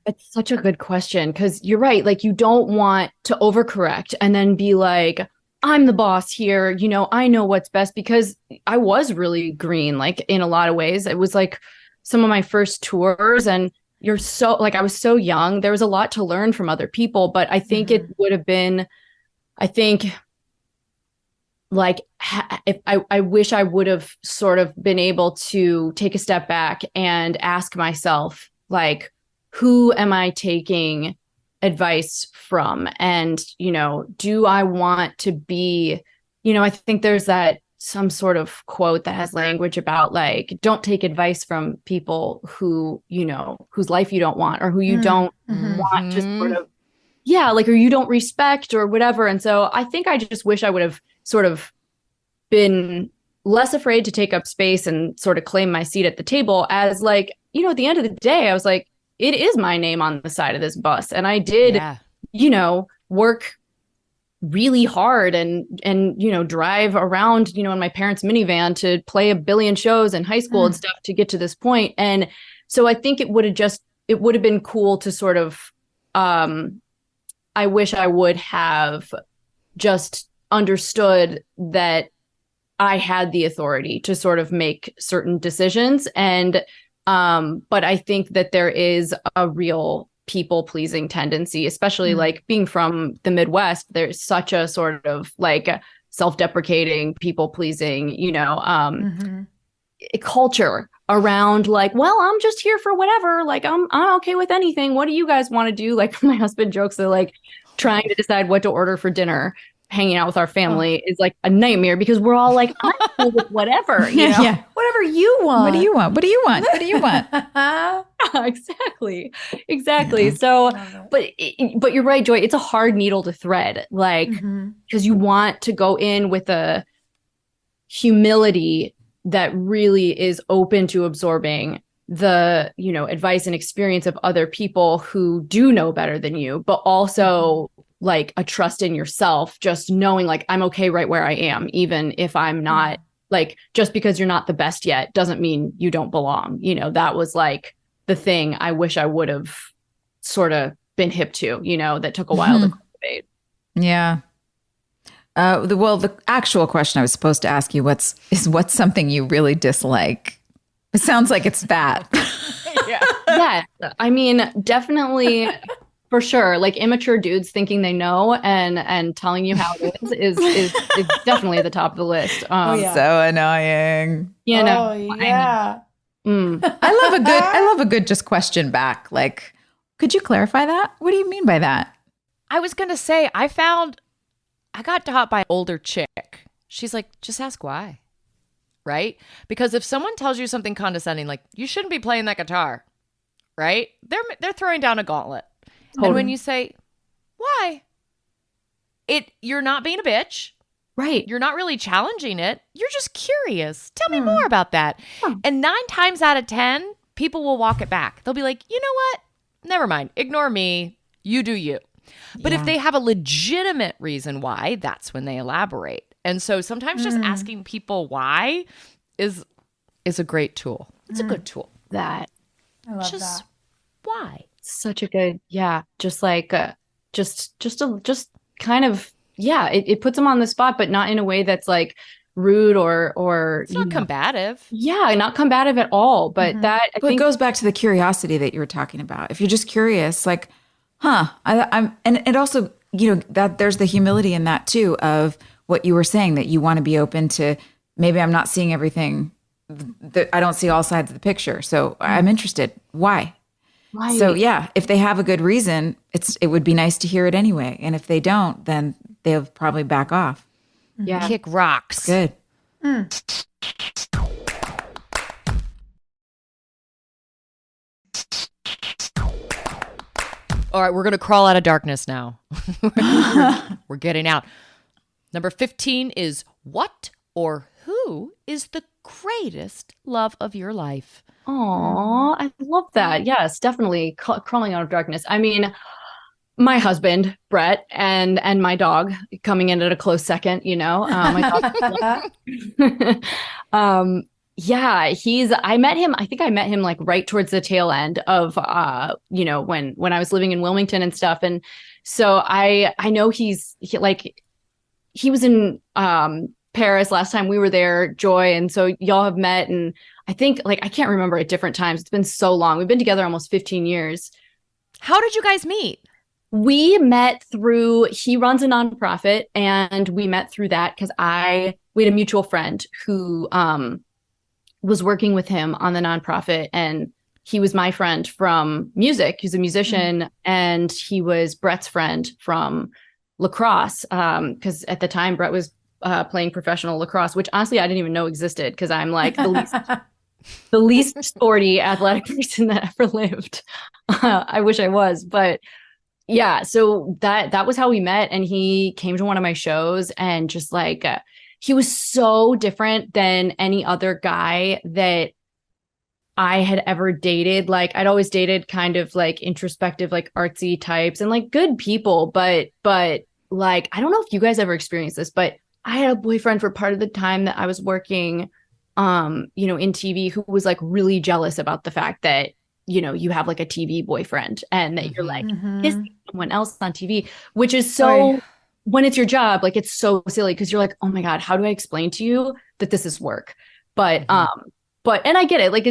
It's such a good question because you're right. Like you don't want to overcorrect and then be like, I'm the boss here. I know what's best because I was really green. Like in a lot of ways, it was like some of my first tours and I was so young. There was a lot to learn from other people, but I think it would have been, like if I wish I would have sort of been able to take a step back and ask myself, like, who am I taking advice from? And, do I want to be, I think there's some sort of quote that has language about like, don't take advice from people who, whose life you don't want, or who you don't want to sort of, or you don't respect or whatever. And so I think I just wish I would have sort of been less afraid to take up space and sort of claim my seat at the table, as like, at the end of the day, I was like, it is my name on the side of this bus. And I did, work really hard and drive around, in my parents' minivan to play a billion shows in high school and stuff to get to this point. And so I think it would have been cool to sort of, I wish I would have just understood that I had the authority to sort of make certain decisions. And, but I think that there is a real people-pleasing tendency, especially like being from the Midwest. There's such a sort of like self-deprecating, people-pleasing, culture around like, well, I'm just here for whatever. Like, I'm okay with anything. What do you guys want to do? Like, my husband jokes that like trying to decide what to order for dinner, hanging out with our family is like a nightmare, because we're all like, I'm cool with whatever, Yeah. Whatever you want. What do you want? What do you want? What do you want? Exactly. So, but you're right, Joy. It's a hard needle to thread, like, because you want to go in with a humility that really is open to absorbing the, advice and experience of other people who do know better than you, but also like a trust in yourself, just knowing like, I'm okay right where I am, even if I'm not like, just because you're not the best yet doesn't mean you don't belong. That was like the thing I wish I would have sort of been hip to, that took a while to cultivate. Yeah. The actual question I was supposed to ask you what's something you really dislike? It sounds like it's that. Yeah. I mean, definitely, for sure. Like immature dudes thinking they know and telling you how it is definitely at the top of the list. So annoying. Yeah. I love a good just question back. Like, could you clarify that? What do you mean by that? I was going to say, I got taught by an older chick. She's like, just ask why. Right? Because if someone tells you something condescending, like, you shouldn't be playing that guitar, right? They're throwing down a gauntlet. Totally. And when you say, why? You're not being a bitch. Right. You're not really challenging it. You're just curious. Tell me more about that. And 9 times out of 10, people will walk it back. They'll be like, you know what? Never mind. Ignore me. You do you. But if they have a legitimate reason why, that's when they elaborate. And so sometimes just asking people why is a great tool. It's a good tool. I love just that. Why? Such a good, just like, just kind of, it puts them on the spot, but not in a way that's like rude or it's not combative. Yeah, not combative at all. But I think it goes back to the curiosity that you were talking about. If you're just curious, like, I'm, and it also, that there's the humility in that too, of what you were saying, that you want to be open to, maybe I'm not seeing everything, I don't see all sides of the picture. So I'm interested. Why? Right. So if they have a good reason, it would be nice to hear it anyway. And if they don't, then they'll probably back off. Yeah. Kick rocks. Good. All right, we're going to crawl out of darkness now. We're getting out. Number 15 is what or who is the greatest love of your life? Oh, I love that. Yes, definitely crawling out of darkness. I mean, my husband, Brett, and my dog coming in at a close second, my dog. I met him like right towards the tail end of, when I was living in Wilmington and stuff. And so I know he was in Paris last time we were there, Joy. And so y'all have met. And I think I can't remember at different times. It's been so long. We've been together almost 15 years. How did you guys meet? We met through, he runs a nonprofit, and we met through that because we had a mutual friend who was working with him on the nonprofit, and he was my friend from music. He's a musician, and he was Brett's friend from lacrosse, because at the time Brett was playing professional lacrosse, which honestly I didn't even know existed, because I'm like the least sporty athletic person that ever lived. I wish I was, but yeah, so that was how we met, and he came to one of my shows, and just like he was so different than any other guy that I had ever dated. Like I'd always dated kind of like introspective, like artsy types and like good people, but like I don't know if you guys ever experienced this, but I had a boyfriend for part of the time that I was working in TV, who was like really jealous about the fact that you have like a TV boyfriend and that you're like kissing someone else on TV, which is so, when it's your job, like it's so silly because you're like, oh my God, how do I explain to you that this is work? But, and I get it. Like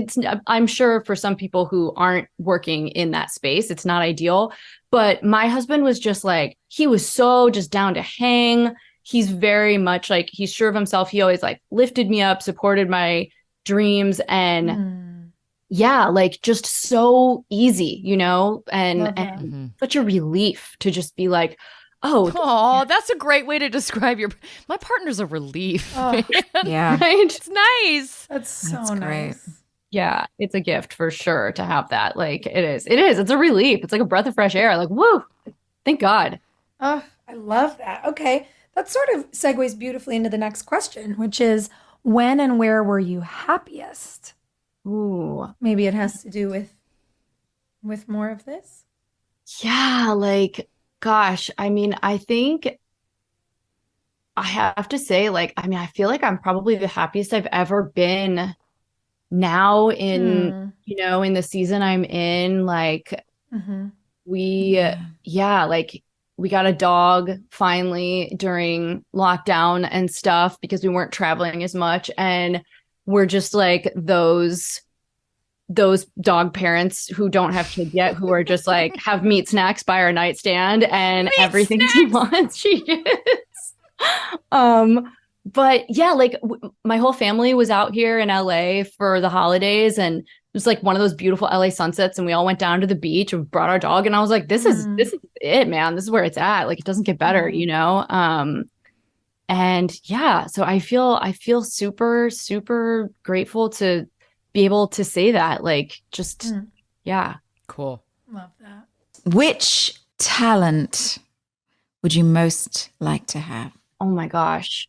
I'm sure for some people who aren't working in that space, it's not ideal. But my husband was just like, he was so just down to hang. He's very much like, he's sure of himself. He always like lifted me up, supported my dreams, and yeah, like just so easy, and such a relief to just be like, oh, that's a great way to describe my partner's a relief. Oh, yeah. Right? It's nice. That's so That's nice. great. Yeah, it's a gift for sure to have that. Like it is. It's a relief. It's like a breath of fresh air. Like, woo, thank God. Oh, I love that. Okay. That sort of segues beautifully into the next question, which is, when and where were you happiest? Ooh. Maybe it has to do with more of this. Yeah, like, gosh, I mean, I think I have to say, like, I mean, I feel like I'm probably the happiest I've ever been now in the season I'm in. Like, like we got a dog finally during lockdown and stuff because we weren't traveling as much. And we're just like those dog parents who don't have kids yet, who are just like have meat snacks by our nightstand and everything she wants, she gets. But yeah, like my whole family was out here in LA for the holidays, and it was like one of those beautiful LA sunsets, and we all went down to the beach and brought our dog, and I was like, this is it, man. This is where it's at. Like it doesn't get better, And yeah, so I feel super, super grateful to be able to say that. Like just yeah. Cool. Love that. Which talent would you most like to have? Oh my gosh.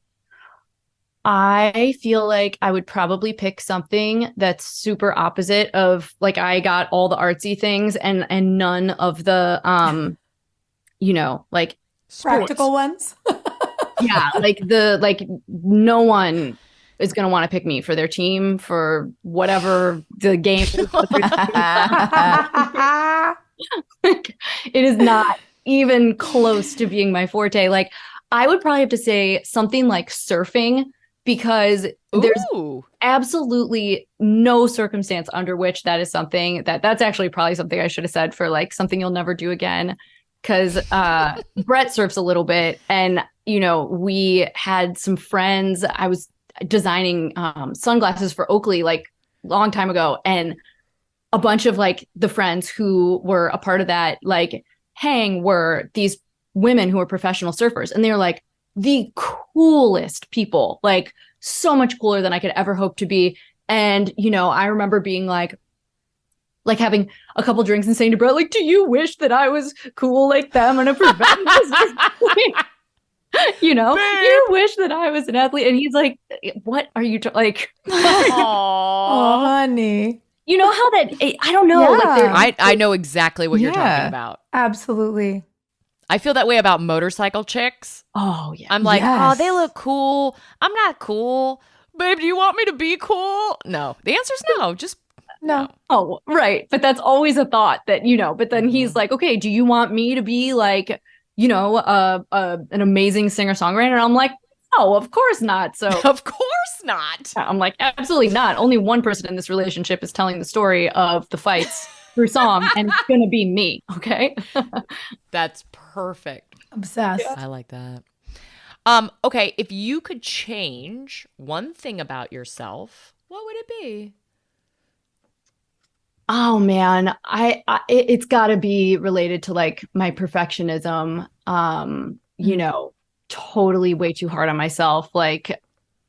I feel like I would probably pick something that's super opposite of, like, I got all the artsy things and none of the like Practical ones. yeah, like no one is going to want to pick me for their team for whatever the game is. Like, it is not even close to being my forte. Like I would probably have to say something like surfing, because there's absolutely no circumstance under which that is something that's actually probably something I should have said for like something you'll never do again. Because Brett surfs a little bit, and we had some friends. I was designing sunglasses for Oakley like long time ago, and a bunch of like the friends who were a part of that like hang were these women who were professional surfers, and they were like the coolest people, like so much cooler than I could ever hope to be. And I remember being like having a couple drinks and saying to Brett, like, do you wish that I was cool like them and a professional surfer? You wish that I was an athlete. And he's like, what are you like? Oh, honey. You know how that, I don't know. Yeah. Like I know exactly what you're talking about. Absolutely. I feel that way about motorcycle chicks. Oh, yeah. I'm like, Yes. oh, they look cool. I'm not cool. Babe, do you want me to be cool? No. The answer's no. Just No. Oh, right. But that's always a thought that, but then he's like, okay, do you want me to be like, an amazing singer-songwriter? And I'm like, no, of course not. So of course not. I'm like, absolutely not. Only one person in this relationship is telling the story of the fights through song, and it's gonna be me. Okay. That's perfect. Obsessed. I like that. Okay, if you could change one thing about yourself, what would it be? Oh man, it's got to be related to like my perfectionism. You know, totally way too hard on myself. Like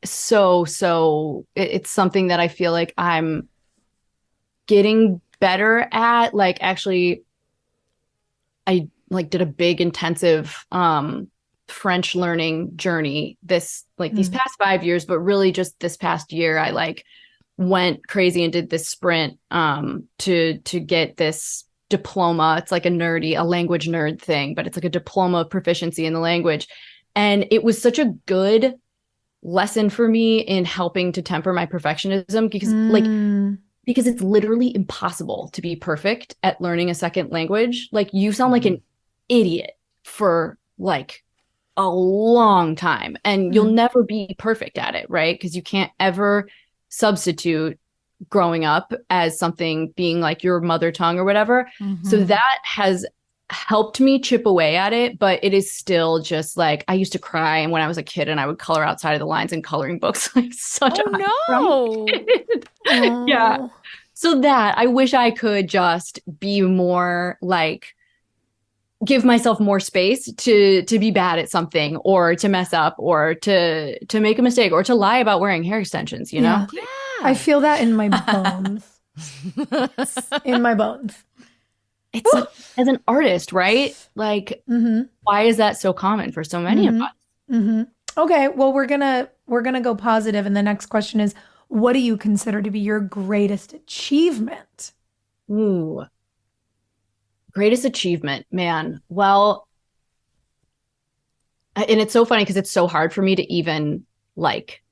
it's something that I feel like I'm getting better at. Like actually, I like did a big intensive French learning journey these past 5 years, but really just this past year, I like went crazy and did this sprint to get this diploma. It's like a language nerd thing, but it's like a diploma of proficiency in the language. And it was such a good lesson for me in helping to temper my perfectionism because it's literally impossible to be perfect at learning a second language. Like you sound like an idiot for like a long time and you'll never be perfect at it, right? Because you can't ever substitute growing up as something being like your mother tongue or whatever. So that has helped me chip away at it, but it is still just like I used to cry and when I was a kid and I would color outside of the lines in coloring books like such yeah. So that I wish I could just be more like give myself more space to be bad at something or to mess up or to make a mistake or to lie about wearing hair extensions, you know? Yeah. I feel that in my bones. In my bones. It's like, as an artist, right? Like, why is that so common for so many of us? Okay, well, we're gonna go positive, and the next question is, what do you consider to be your greatest achievement? Ooh, greatest achievement, man. Well, and it's so funny because it's so hard for me to even like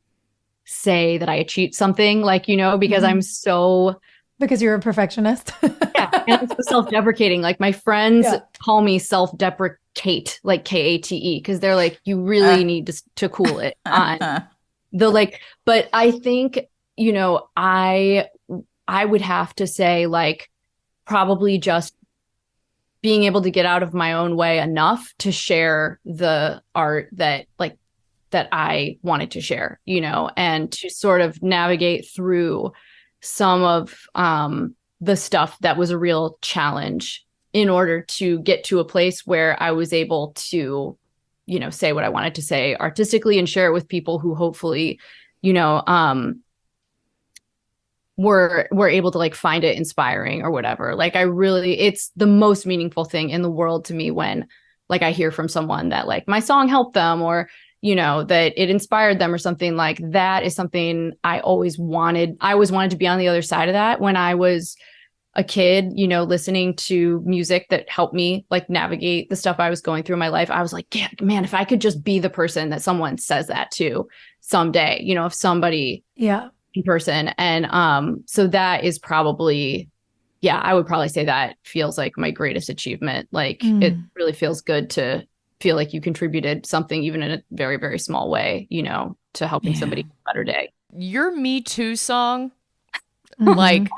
say that I achieved something, like, you know, because I'm so. Because you're a perfectionist. Yeah, and it's so self-deprecating. Like my friends call me self-deprecate, like Kate, because they're like, you really need to cool it on the like. But I think, you know, I would have to say like probably just being able to get out of my own way enough to share the art that I wanted to share, you know, and to sort of navigate through some of the stuff that was a real challenge in order to get to a place where I was able to, you know, say what I wanted to say artistically and share it with people who hopefully, you know, were able to like find it inspiring or whatever. Like it's the most meaningful thing in the world to me when like I hear from someone that like my song helped them or, you know, that it inspired them or something. Like that is something I always wanted. I always wanted to be on the other side of that when I was a kid, you know, listening to music that helped me like navigate the stuff I was going through in my life. I was like, yeah, man, if I could just be the person that someone says that to someday, you know, if somebody in person. And so that is probably, I would probably say that feels like my greatest achievement. Like it really feels good to feel like you contributed something, even in a very, very small way, you know, to helping somebody have a better day. Your Me Too song, like,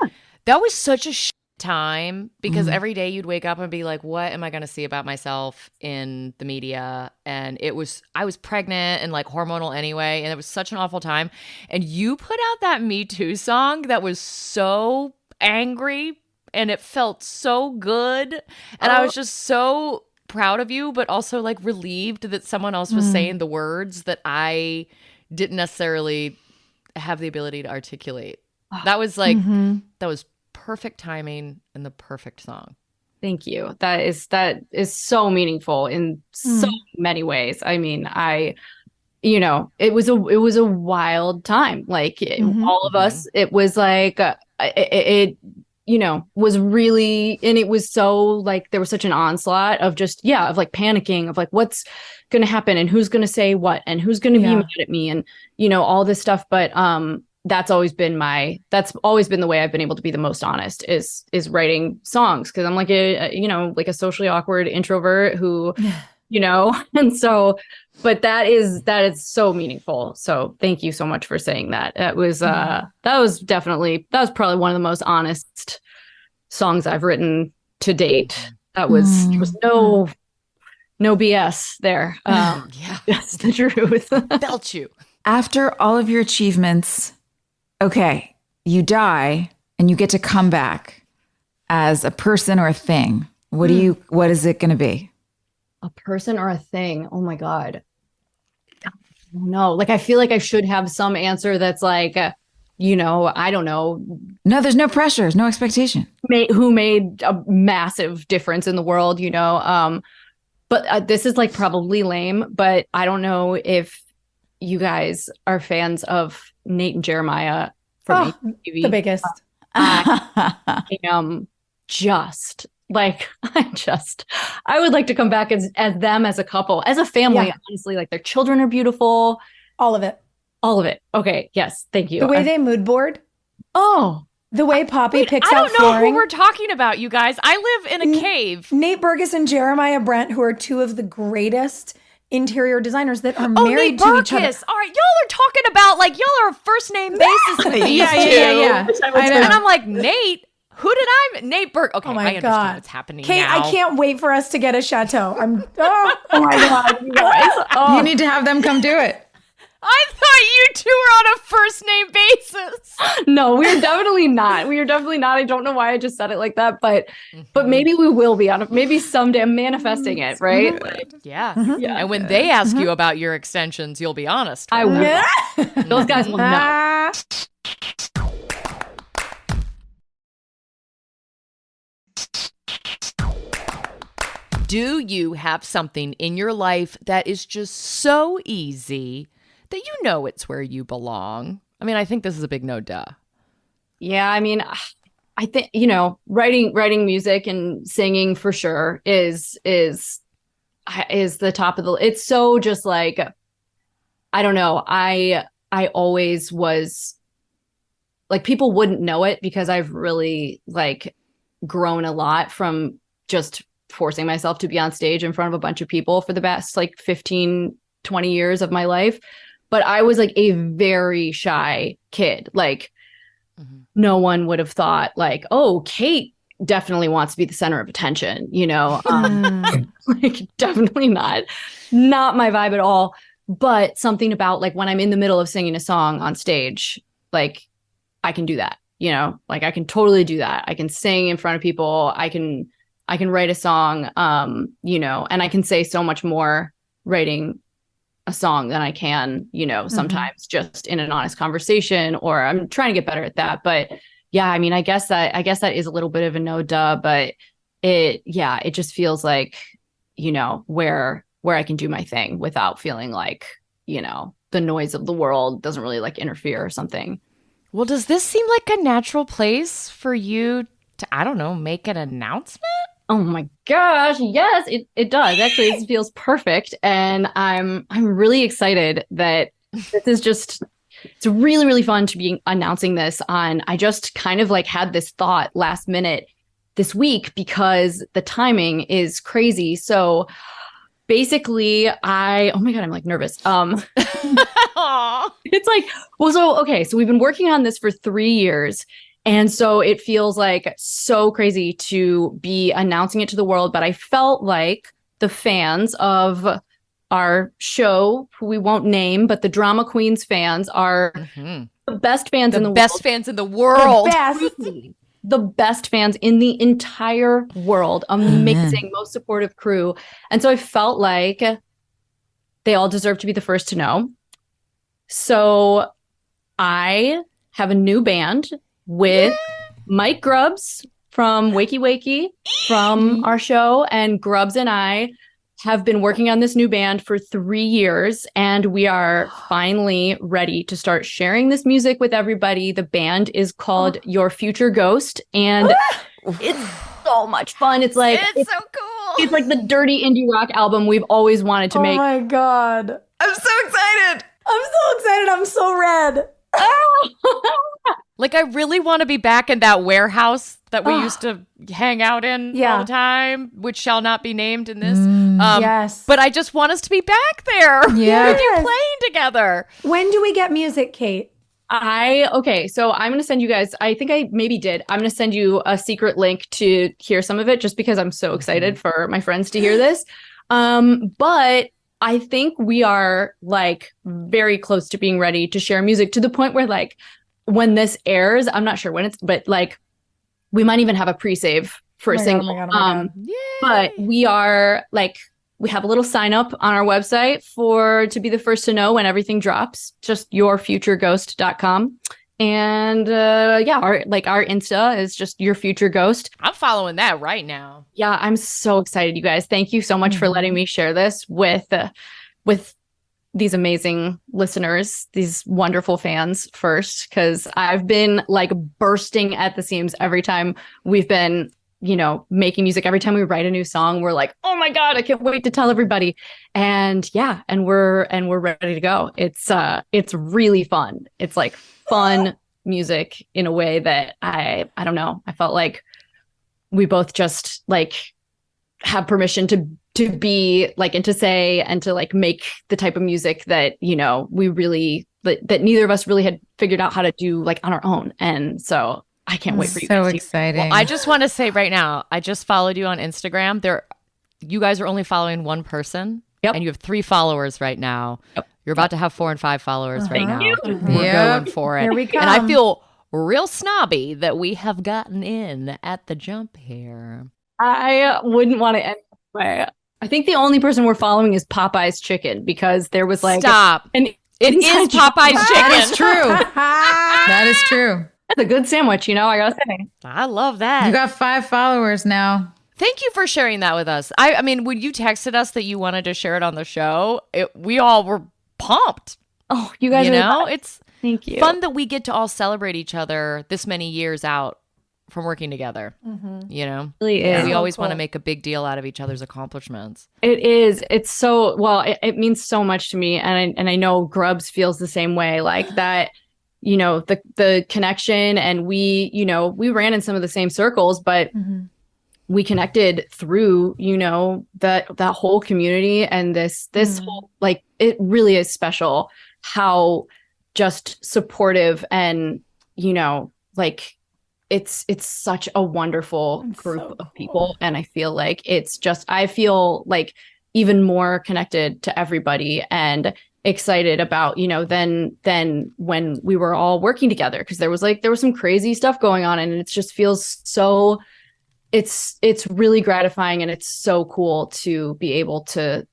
that was such a time because every day you'd wake up and be like, what am I going to see about myself in the media? And I was pregnant and like hormonal anyway. And it was such an awful time. And you put out that Me Too song that was so angry and it felt so good. And I was just so proud of you, but also like relieved that someone else was saying the words that I didn't necessarily have the ability to articulate. That was like, that was perfect timing and the perfect song. Thank you. That is so meaningful in so many ways. I mean, you know, it was a wild time. Like all of us, it was like, it you know, was really, and it was so like, there was such an onslaught of just, of like panicking of like, what's going to happen and who's going to say what and who's going to be mad at me and, you know, all this stuff. But that's always been the way I've been able to be the most honest is writing songs. Cause I'm like you know, like a socially awkward introvert who, you know, and so, but that is so meaningful. So thank you so much for saying that. That was probably one of the most honest songs I've written to date. That was there was no BS there. Yeah. That's the truth. Felt you. After all of your achievements, okay, you die and you get to come back as a person or a thing. What is it going to be? A person or a thing? Oh my God. No, like I feel like I should have some answer that's like, I don't know. No, there's no pressure. There's no expectation. Who made a massive difference in the world, But this is like probably lame, but I don't know if you guys are fans of Nate and Jeremiah from HGTV. The biggest. I am just like, I would like to come back as them as a couple, as a family, honestly, like their children are beautiful. All of it. All of it. Okay. Yes. Thank you. The way they mood board. Oh. The way Poppy picks I out don't know flooring. who we're talking about, you guys. I live in a cave. Nate Burgess and Jeremiah Brent, who are two of the greatest interior designers that are married Nate to each other. Burgess. All right, y'all are talking about like y'all are first name basis with these two. Yeah. I know. And I'm like, Nate, who did I? Nate Burke. Okay, Oh my I understand God. what's happening Kate, now. I can't wait for us to get a chateau. Oh my God, you guys. You need to have them come do it. I thought you two were on a first name basis. No, we're definitely not. We are definitely not. I don't know why I just said it like that, but maybe we will be on maybe someday. I'm manifesting it, right? Yeah. Yeah. And when they ask you about your extensions, you'll be honest. I will. Those guys will know. Do you have something in your life that is just so easy that you know it's where you belong? I mean, I think this is a big no duh. Yeah, I mean, I think, writing music and singing for sure is the top of the, it's so just like, I don't know. I always was like, people wouldn't know it because I've really like grown a lot from just forcing myself to be on stage in front of a bunch of people for the best like 15, 20 years of my life. But I was like a very shy kid. Like no one would have thought like, oh, Kate definitely wants to be the center of attention, like definitely not my vibe at all. But something about like when I'm in the middle of singing a song on stage, like I can do that, like I can totally do that. I can sing in front of people. I can write a song, and I can say so much more writing a song than I can, sometimes just in an honest conversation, or I'm trying to get better at that. But yeah, I mean, I guess that is a little bit of a no duh, but it just feels like, where I can do my thing without feeling like, the noise of the world doesn't really like interfere or something. Well, does this seem like a natural place for you to, I don't know, make an announcement? Oh my gosh, yes, it does. Actually, it feels perfect. And I'm really excited that this is just, it's really, really fun to be announcing this on. I just kind of like had this thought last minute this week because the timing is crazy. So basically oh my God, I'm like nervous. It's like, well, so we've been working on this for 3 years. And so it feels like so crazy to be announcing it to the world. But I felt like the fans of our show, who we won't name, but the Drama Queens fans are the best fans in the world. The best fans in the world. The best fans in the entire world. Amazing, most supportive crew. And so I felt like they all deserve to be the first to know. So I have a new band with Mike Grubbs from Wakey Wakey from our show. And Grubbs and I have been working on this new band for 3 years, and we are finally ready to start sharing this music with everybody. The band is called Your Future Ghost, and it's so much fun. It's like It's so cool. it's like the dirty indie rock album we've always wanted to make. Oh my God. I'm so excited. I'm so red. Like, I really want to be back in that warehouse that we used to hang out in all the time, which shall not be named in this. Yes. But I just want us to be back there. Yeah. With you playing together. When do we get music, Kate? Okay, so I'm gonna send you guys, I think I maybe did. I'm gonna send you a secret link to hear some of it just because I'm so excited for my friends to hear this. But I think we are like very close to being ready to share music to the point where like when this airs, I'm not sure when it's, but like we might even have a pre-save for a single. Oh my God. But we are like, we have a little sign up on our website to be the first to know when everything drops, just yourfutureghost.com. And our Insta is just Your Future Ghost. I'm following that right now. Yeah, I'm so excited, you guys. Thank you so much for letting me share this with these amazing listeners, these wonderful fans first, because I've been like bursting at the seams every time we've been, making music. Every time we write a new song, we're like, oh my God, I can't wait to tell everybody. And we're ready to go. It's really fun. It's like fun music in a way that I don't know. I felt like we both just like have permission to be like, and to say, and to like make the type of music that, we really, that neither of us really had figured out how to do like on our own. And so I can't wait for you guys. So exciting. Well, I just want to say right now, I just followed you on Instagram. You guys are only following one person. Yep. And you have 3 followers right now. Yep. You're about to have 4 and 5 followers right now. We're Yep. going for it. Here we come. And I feel real snobby that we have gotten in at the jump here. I wouldn't want to end this way. I think the only person we're following is Popeye's Chicken, because there was like Stop. It is Popeye's Chicken. That is true. That is true. That's a good sandwich, I gotta say. I love that. You got 5 followers now. Thank you for sharing that with us. I mean, when you texted us that you wanted to share it on the show, we all were pumped. Oh, you guys It's thank you. fun that we get to all celebrate each other this many years out from working together. It really is. We always want to make a big deal out of each other's accomplishments. It is. It's so, well, it means so much to me. And I know Grubbs feels the same way, like that, the connection, and we ran in some of the same circles, but we connected through, that whole community, and this whole, like, it really is special how just supportive and, like, it's such a wonderful group of people. And I feel like I feel like even more connected to everybody and excited about, than when we were all working together. Because there was some crazy stuff going on, and it just feels so, it's really gratifying, and it's so cool to be able to,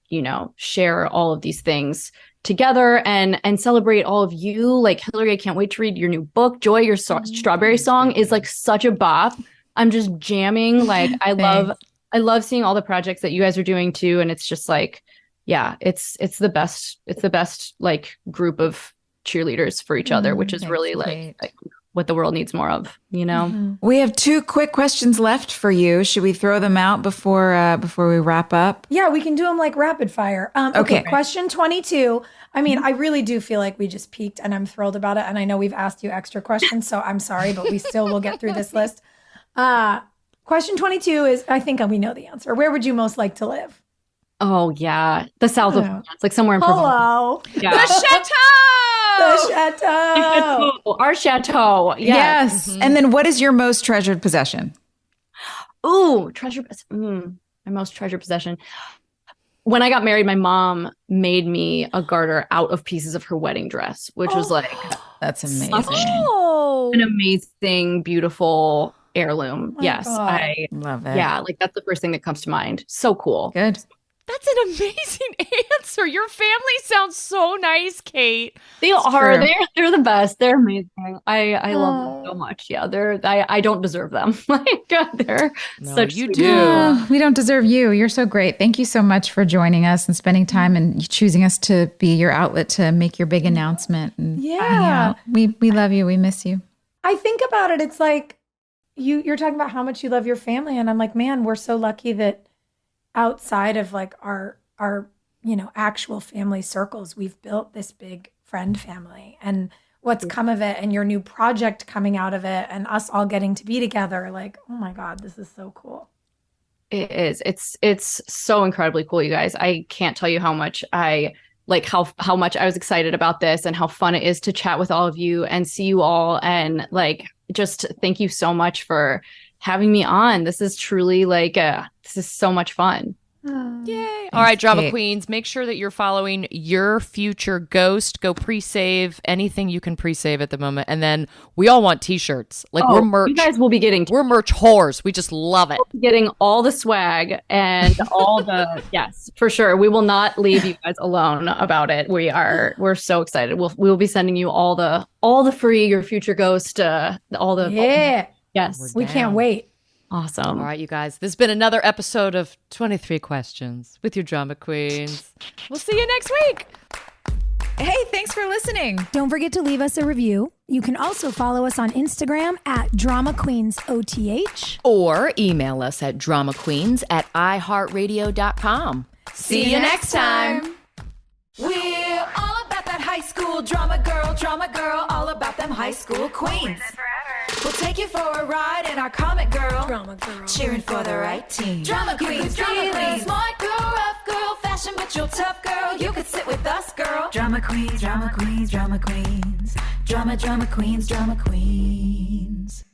share all of these things together and celebrate all of you. Like, Hilarie, I can't wait to read your new book. Joy, your Strawberry song is like such a bop. I'm just jamming. Like, I love seeing all the projects that you guys are doing too. And it's just like, yeah, it's the best. It's the best like group of cheerleaders for each other, which is really like what the world needs more of, We have 2 quick questions left for you. Should we throw them out before we wrap up? Yeah, we can do them like rapid fire. Okay, question 22. I mean, I really do feel like we just peaked, and I'm thrilled about it. And I know we've asked you extra questions, so I'm sorry, but we still will get through this list. Question 22 is, I think we know the answer. Where would you most like to live? Oh, yeah. The south of France, like somewhere in Provence. Hello. Yeah. The chateau! The chateau. Our chateau. Yes. And then what is your most treasured possession? Ooh, my most treasured possession. When I got married, my mom made me a garter out of pieces of her wedding dress, which was like, that's amazing. An amazing, beautiful heirloom. Yes. God. I love it. Yeah. Like, that's the first thing that comes to mind. So cool. Good. That's an amazing answer. Your family sounds so nice, Kate. They are. They're the best. They're amazing. I love them so much. Yeah, I don't deserve them. Like, they're such. You sweet do. people. We don't deserve you. You're so great. Thank you so much for joining us and spending time and choosing us to be your outlet to make your big announcement. And Yeah. we love you. We miss you. I think about it. It's like you're talking about how much you love your family. And I'm like, man, we're so lucky that outside of like our actual family circles, we've built this big friend family, and what's come of it, and your new project coming out of it, and us all getting to be together. Like, oh my God, this is so cool. It is. It's so incredibly cool, you guys. I can't tell you how much I like how much I was excited about this and how fun it is to chat with all of you and see you all. And like, just thank you so much for having me on. This is truly like, this is so much fun. Yay. All right, drama queens, make sure that you're following your future ghost. Go pre-save anything you can pre-save at the moment. And then we all want t-shirts. Like we're merch. You guys will be getting we're merch whores. We just love it. Getting all the swag and all the yes, for sure. We will not leave you guys alone about it. We're so excited. We'll be sending you all the free your future ghost yes. We can't wait. Awesome. All right, you guys. This has been another episode of 23 Questions with your drama queens. We'll see you next week. Hey, thanks for listening. Don't forget to leave us a review. You can also follow us on Instagram at Drama Queens OTH. Or email us at dramaqueens@iheartradio.com. See you next time. We're all about that high school drama girl, all about them high school queens. We'll take you for a ride in our comic girl, cheering for the right team. Drama queens, smart girl, rough girl, fashion but you're tough girl. You could sit with us, girl. Drama queens, drama queens, drama queens, drama queens, drama queens.